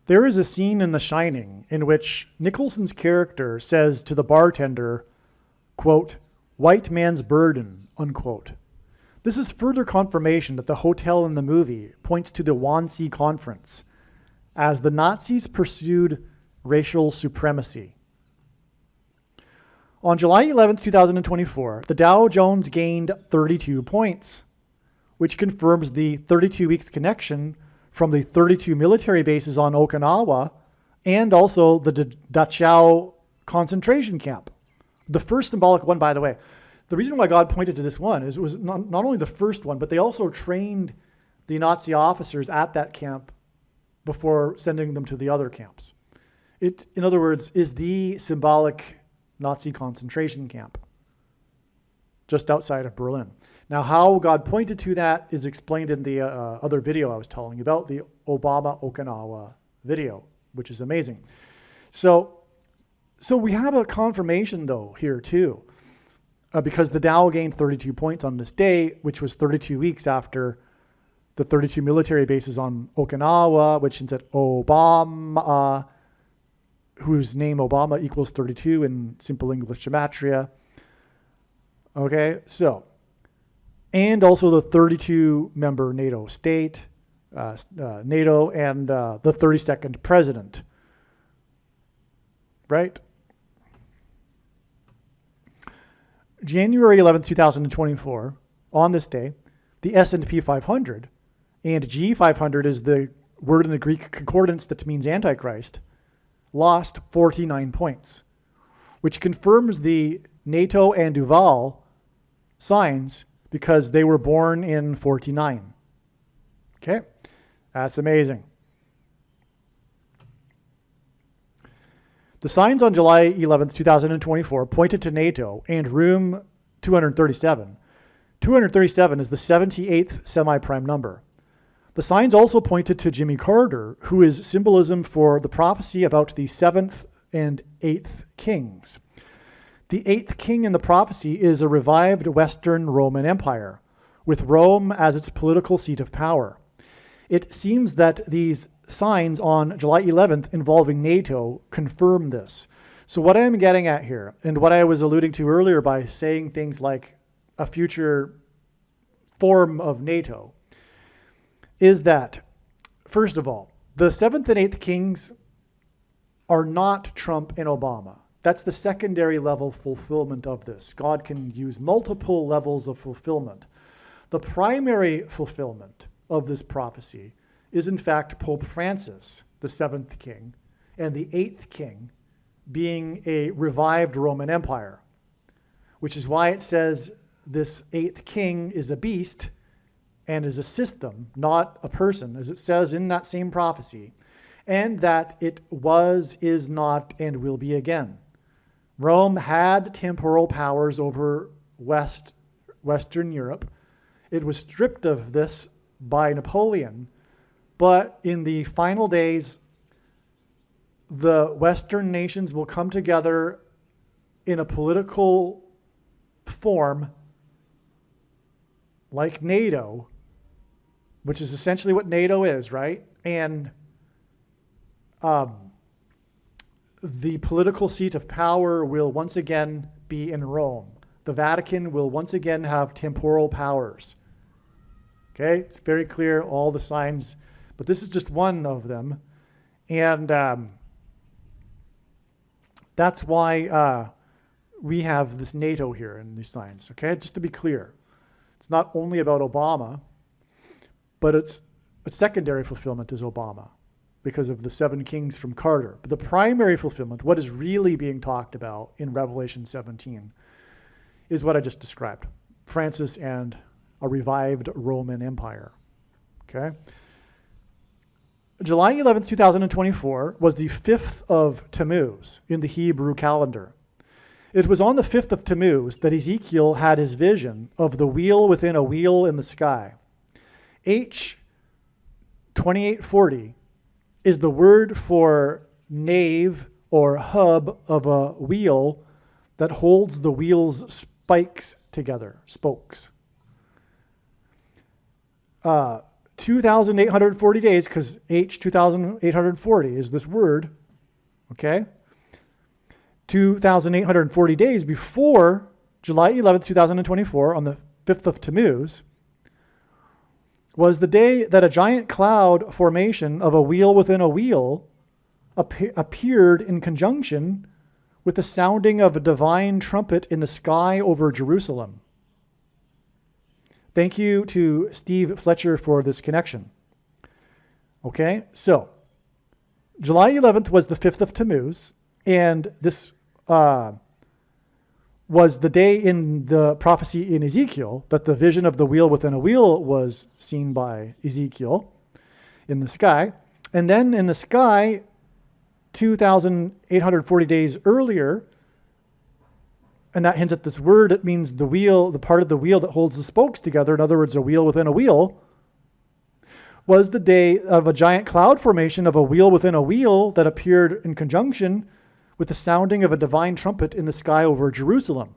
There is a scene in The Shining in which Nicholson's character says to the bartender, quote, "white man's burden," unquote. This is further confirmation that the hotel in the movie points to the Wannsee Conference as the Nazis pursued racial supremacy. On July 11th, 2024, the Dow Jones gained 32 points, which confirms the 32 weeks connection from the 32 military bases on Okinawa and also the Dachau concentration camp. The first symbolic one, by the way. The reason why God pointed to this one is it was not only the first one, but they also trained the Nazi officers at that camp before sending them to the other camps. It, in other words, is the symbolic Nazi concentration camp just outside of Berlin. Now, how God pointed to that is explained in the other video I was telling you about, the Obama Okinawa video, which is amazing. So we have a confirmation, though, here, too, because the Dow gained 32 points on this day, which was 32 weeks after the 32 military bases on Okinawa, which is at Obama, whose name Obama equals 32 in simple English gematria. Okay, so, and also the 32-member NATO state, NATO, and the 32nd president, right? January 11th, 2024, on this day, the S&P 500, and G500 is the word in the Greek concordance that means Antichrist, lost 49 points, which confirms the NATO and Duvall signs because they were born in 49. Okay? That's amazing. The signs on July 11th, 2024 pointed to NATO and Room 237. 237 is the 78th semi-prime number. The signs also pointed to Jimmy Carter, who is symbolism for the prophecy about the 7th and 8th kings. The 8th king in the prophecy is a revived Western Roman Empire, with Rome as its political seat of power. It seems that these signs on July 11th involving NATO confirm this. So what I'm getting at here, and what I was alluding to earlier by saying things like a future form of NATO, is that, first of all, the 7th and 8th kings are not Trump and Obama. That's the secondary level fulfillment of this. God can use multiple levels of fulfillment. The primary fulfillment of this prophecy is in fact Pope Francis, the 7th king, and the 8th king being a revived Roman Empire, which is why it says this 8th king is a beast and is a system, not a person, as it says in that same prophecy, and that it was, is not, and will be again. Rome had temporal powers over Western Europe. It was stripped of this by Napoleon, but in the final days, the Western nations will come together in a political form like NATO, which is essentially what NATO is, right? And the political seat of power will once again be in Rome. The Vatican will once again have temporal powers. Okay, it's very clear, all the signs, but this is just one of them. And that's why we have this NATO here in these signs, okay? Just to be clear, it's not only about Obama, but it's a secondary fulfillment is Obama because of the 7 kings from Carter. But the primary fulfillment, what is really being talked about in Revelation 17, is what I just described. Francis and a revived Roman Empire, okay? July 11th, 2024 was the 5th of Tammuz in the Hebrew calendar. It was on the 5th of Tammuz that Ezekiel had his vision of the wheel within a wheel in the sky. H 2840 is the word for nave or hub of a wheel that holds the wheel's spikes together, spokes. 2,840 days, because H 2,840 is this word, okay? 2,840 days before July 11th, 2024, on the 5th of Tammuz, was the day that a giant cloud formation of a wheel within a wheel appeared in conjunction with the sounding of a divine trumpet in the sky over Jerusalem. Thank you to Steve Fletcher for this connection. Okay, so July 11th was the 5th of Tammuz, and this was the day in the prophecy in Ezekiel that the vision of the wheel within a wheel was seen by Ezekiel in the sky. And then in the sky, 2,840 days earlier, and that hints at this word, it means the wheel, the part of the wheel that holds the spokes together, in other words, a wheel within a wheel, was the day of a giant cloud formation of a wheel within a wheel that appeared in conjunction with the sounding of a divine trumpet in the sky over Jerusalem.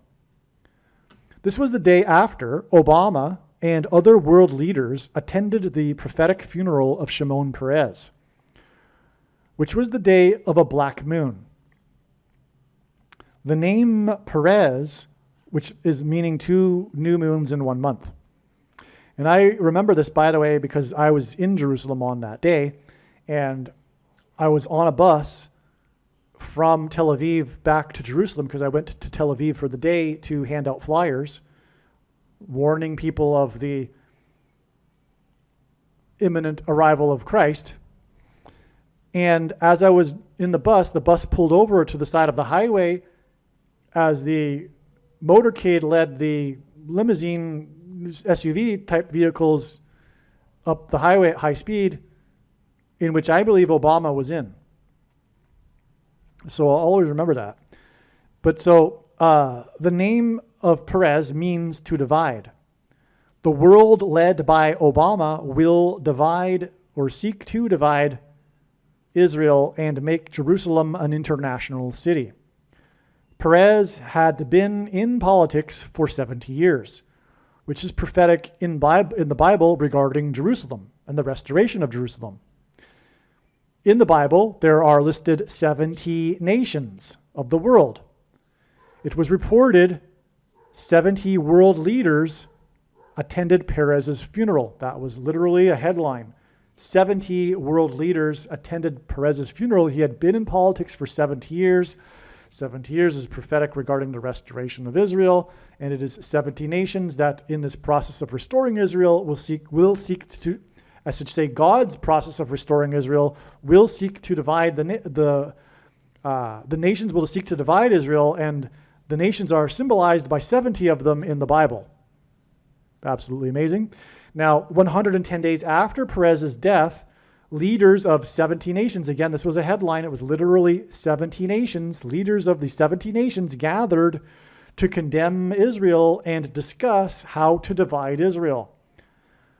This was the day after Obama and other world leaders attended the prophetic funeral of Shimon Peres, which was the day of a black moon. The name Peres, which is meaning 2 new moons in 1 month. And I remember this, by the way, because I was in Jerusalem on that day, and I was on a bus from Tel Aviv back to Jerusalem because I went to Tel Aviv for the day to hand out flyers warning people of the imminent arrival of Christ. And as I was in the bus pulled over to the side of the highway as the motorcade led the limousine SUV type vehicles up the highway at high speed in which I believe Obama was in. So I'll always remember that. But so the name of Peres means to divide. The world led by Obama will divide or seek to divide Israel and make Jerusalem an international city. Peres had been in politics for 70 years, which is prophetic in the Bible regarding Jerusalem and the restoration of Jerusalem. In the Bible, there are listed 70 nations of the world. It was reported 70 world leaders attended Peres's funeral. That was literally a headline. 70 world leaders attended Peres's funeral. He had been in politics for 70 years. 70 years is prophetic regarding the restoration of Israel, and it is 70 nations that in this process of restoring Israel will seek to, I should say God's process of restoring Israel will seek to divide the nations will seek to divide Israel, and the nations are symbolized by 70 of them in the Bible. Absolutely amazing. Now, 110 days after Peres's death, leaders of 70 nations, again, this was a headline, it was literally 70 nations, leaders of the 70 nations gathered to condemn Israel and discuss how to divide Israel,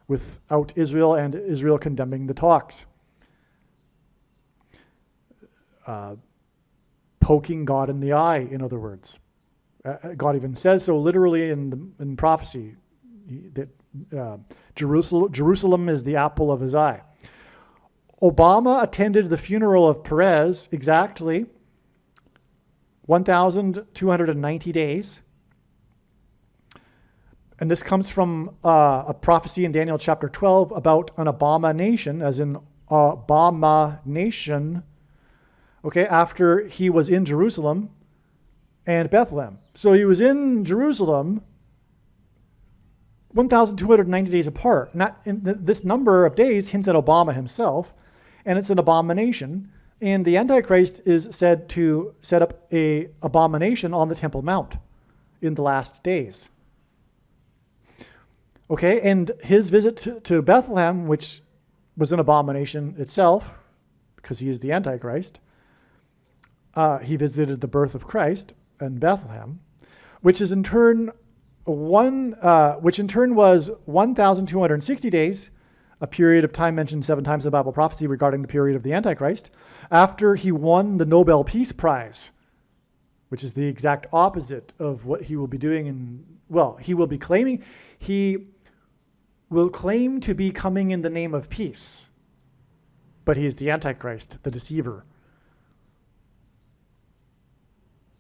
without Israel and Israel condemning the talks. Poking God in the eye, in other words. God even says so literally in prophecy, that Jerusalem is the apple of his eye. Obama attended the funeral of Peres exactly 1,290 days. And this comes from a prophecy in Daniel chapter 12 about an abomination, as in abomination, okay, after he was in Jerusalem and Bethlehem. So he was in Jerusalem 1,290 days apart. This number of days hints at Obama himself, and it's an abomination. And the Antichrist is said to set up an abomination on the Temple Mount in the last days. Okay, and his visit to Bethlehem, which was an abomination itself, because he is the Antichrist, he visited the birth of Christ in Bethlehem, which in turn was 1,260 days, a period of time mentioned 7 times in the Bible prophecy regarding the period of the Antichrist, after he won the Nobel Peace Prize, which is the exact opposite of what he will be doing he will claim to be coming in the name of peace, but he is the Antichrist, the deceiver.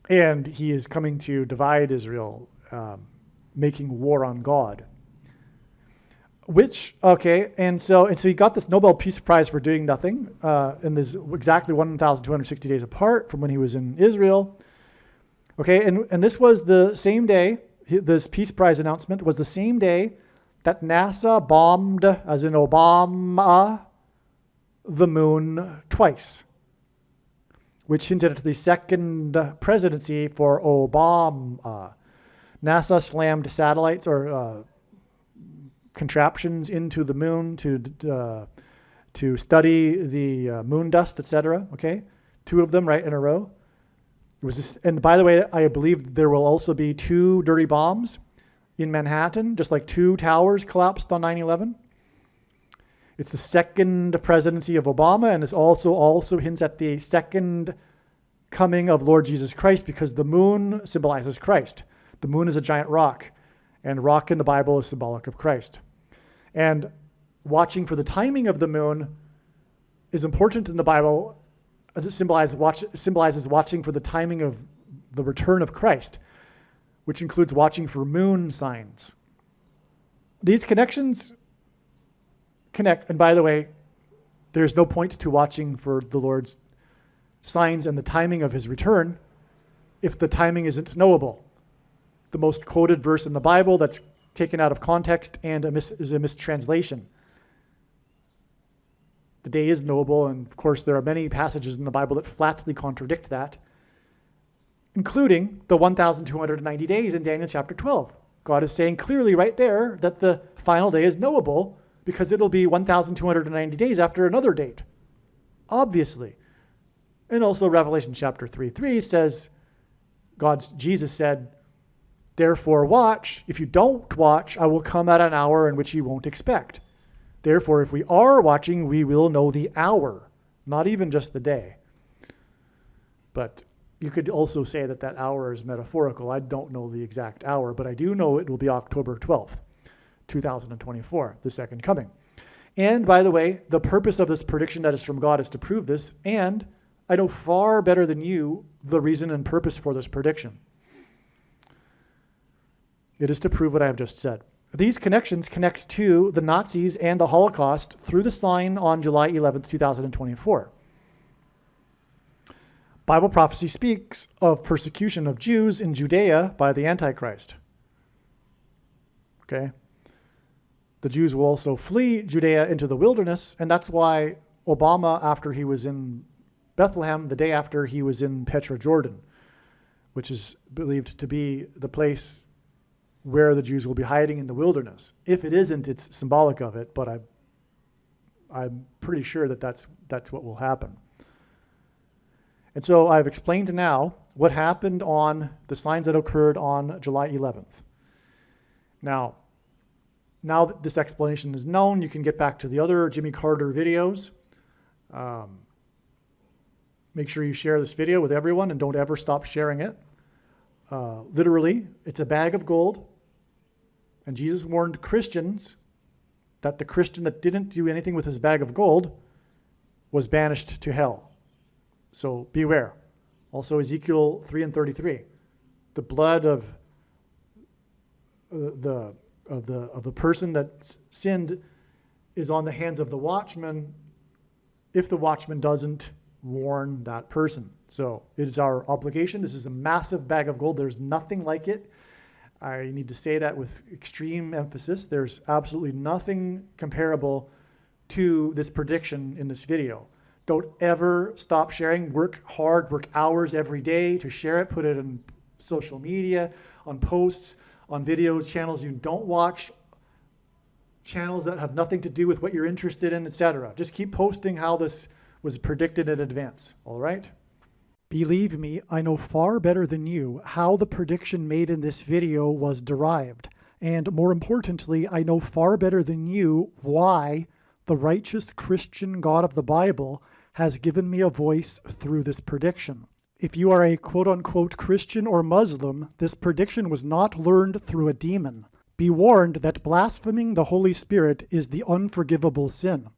And he is coming to divide Israel, making war on God. And so he got this Nobel Peace Prize for doing nothing, and this exactly 1,260 days apart from when he was in Israel. Okay, and this was the same day, this Peace Prize announcement was the same day that NASA bombed, as in Obama, the moon twice, which hinted at the second presidency for Obama. NASA slammed satellites or contraptions into the moon to study the moon dust, etc. Okay, 2 of them right in a row. It was this, and by the way, I believe there will also be 2 dirty bombs in Manhattan, just like 2 towers collapsed on 9/11. It's the second presidency of Obama, and it also hints at the second coming of Lord Jesus Christ, because the moon symbolizes Christ. The moon is a giant rock, and rock in the Bible is symbolic of Christ. And watching for the timing of the moon is important in the Bible, as it symbolizes watching for the timing of the return of Christ, which includes watching for moon signs. These connections connect, and by the way, there's no point to watching for the Lord's signs and the timing of his return if the timing isn't knowable. The most quoted verse in the Bible that's taken out of context and is a mistranslation. The day is knowable, and of course there are many passages in the Bible that flatly contradict that, including the 1,290 days in Daniel chapter 12. God is saying clearly right there that the final day is knowable because it'll be 1,290 days after another date. obviously. And also Revelation chapter 3:3 says, Jesus said, therefore watch. If you don't watch, I will come at an hour in which you won't expect. Therefore, if we are watching, we will know the hour, not even just the day. But you could also say that that hour is metaphorical. I don't know the exact hour, but I do know it will be October 12th, 2024, the second coming. And by the way, the purpose of this prediction that is from God is to prove this, and I know far better than you the reason and purpose for this prediction. It is to prove what I have just said. These connections connect to the Nazis and the Holocaust through the sign on July 11th, 2024. Bible prophecy speaks of persecution of Jews in Judea by the Antichrist. Okay? The Jews will also flee Judea into the wilderness, and that's why Obama, after he was in Bethlehem, the day after he was in Petra, Jordan, which is believed to be the place where the Jews will be hiding in the wilderness. If it isn't, it's symbolic of it, but I'm pretty sure that that's what will happen. And so I've explained now what happened on the signs that occurred on July 11th. Now that this explanation is known, you can get back to the other Jimmy Carter videos. Make sure you share this video with everyone and don't ever stop sharing it. Literally, it's a bag of gold. And Jesus warned Christians that the Christian that didn't do anything with his bag of gold was banished to hell. So beware. Also Ezekiel 3:33. The blood of the person that sinned is on the hands of the watchman if the watchman doesn't warn that person. So it is our obligation. This is a massive bag of gold. There's nothing like it. I need to say that with extreme emphasis. There's absolutely nothing comparable to this prediction in this video. Don't ever stop sharing. Work hard, work hours every day to share it. Put it in social media, on posts, on videos, channels you don't watch, channels that have nothing to do with what you're interested in, etc. Just keep posting how this was predicted in advance, all right? Believe me, I know far better than you how the prediction made in this video was derived. And more importantly, I know far better than you why the righteous Christian God of the Bible has given me a voice through this prediction. If you are a quote-unquote Christian or Muslim, this prediction was not learned through a demon. Be warned that blaspheming the Holy Spirit is the unforgivable sin.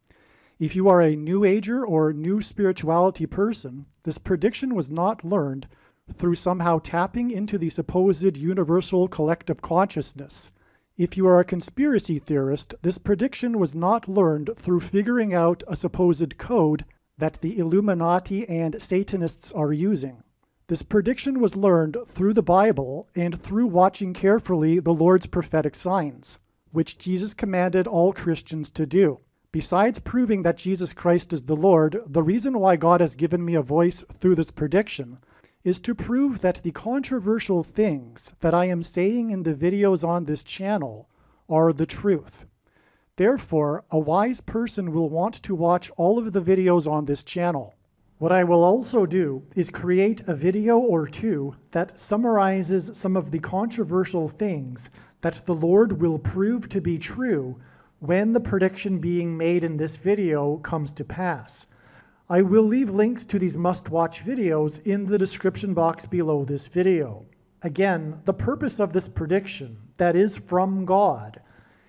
If you are a New Ager or New Spirituality person, this prediction was not learned through somehow tapping into the supposed universal collective consciousness. If you are a conspiracy theorist, this prediction was not learned through figuring out a supposed code that the Illuminati and Satanists are using. This prediction was learned through the Bible and through watching carefully the Lord's prophetic signs, which Jesus commanded all Christians to do. Besides proving that Jesus Christ is the Lord, the reason why God has given me a voice through this prediction is to prove that the controversial things that I am saying in the videos on this channel are the truth. Therefore, a wise person will want to watch all of the videos on this channel. What I will also do is create a video or two that summarizes some of the controversial things that the Lord will prove to be true when the prediction being made in this video comes to pass. I will leave links to these must-watch videos in the description box below this video. Again, the purpose of this prediction, that is from God,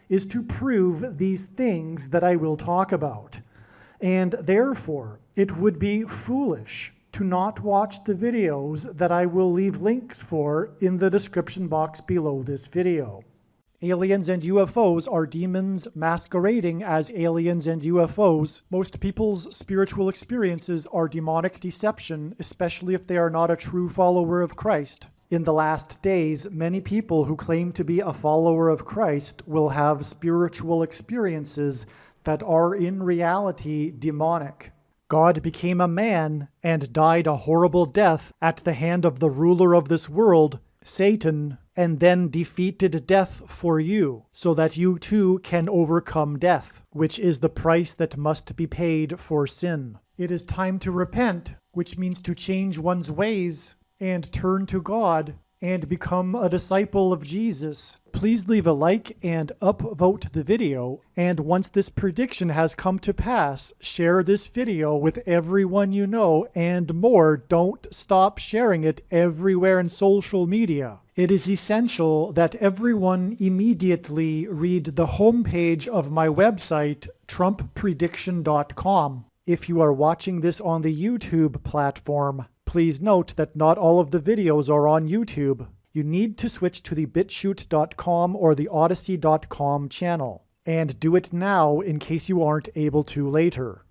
is to prove these things that I will talk about. And therefore, it would be foolish to not watch the videos that I will leave links for in the description box below this video. Aliens and UFOs are demons masquerading as aliens and UFOs. Most people's spiritual experiences are demonic deception, especially if they are not a true follower of Christ. In the last days, many people who claim to be a follower of Christ will have spiritual experiences that are in reality demonic. God became a man and died a horrible death at the hand of the ruler of this world, Satan, and then defeated death for you, so that you too can overcome death, which is the price that must be paid for sin. It is time to repent, which means to change one's ways and turn to God and become a disciple of Jesus. Please leave a like and upvote the video. And once this prediction has come to pass, share this video with everyone you know, and more. Don't stop sharing it everywhere in social media. It is essential that everyone immediately read the homepage of my website, TrumpPrediction.com. If you are watching this on the YouTube platform, please note that not all of the videos are on YouTube. You need to switch to the BitChute.com or the Odyssey.com channel. And do it now in case you aren't able to later.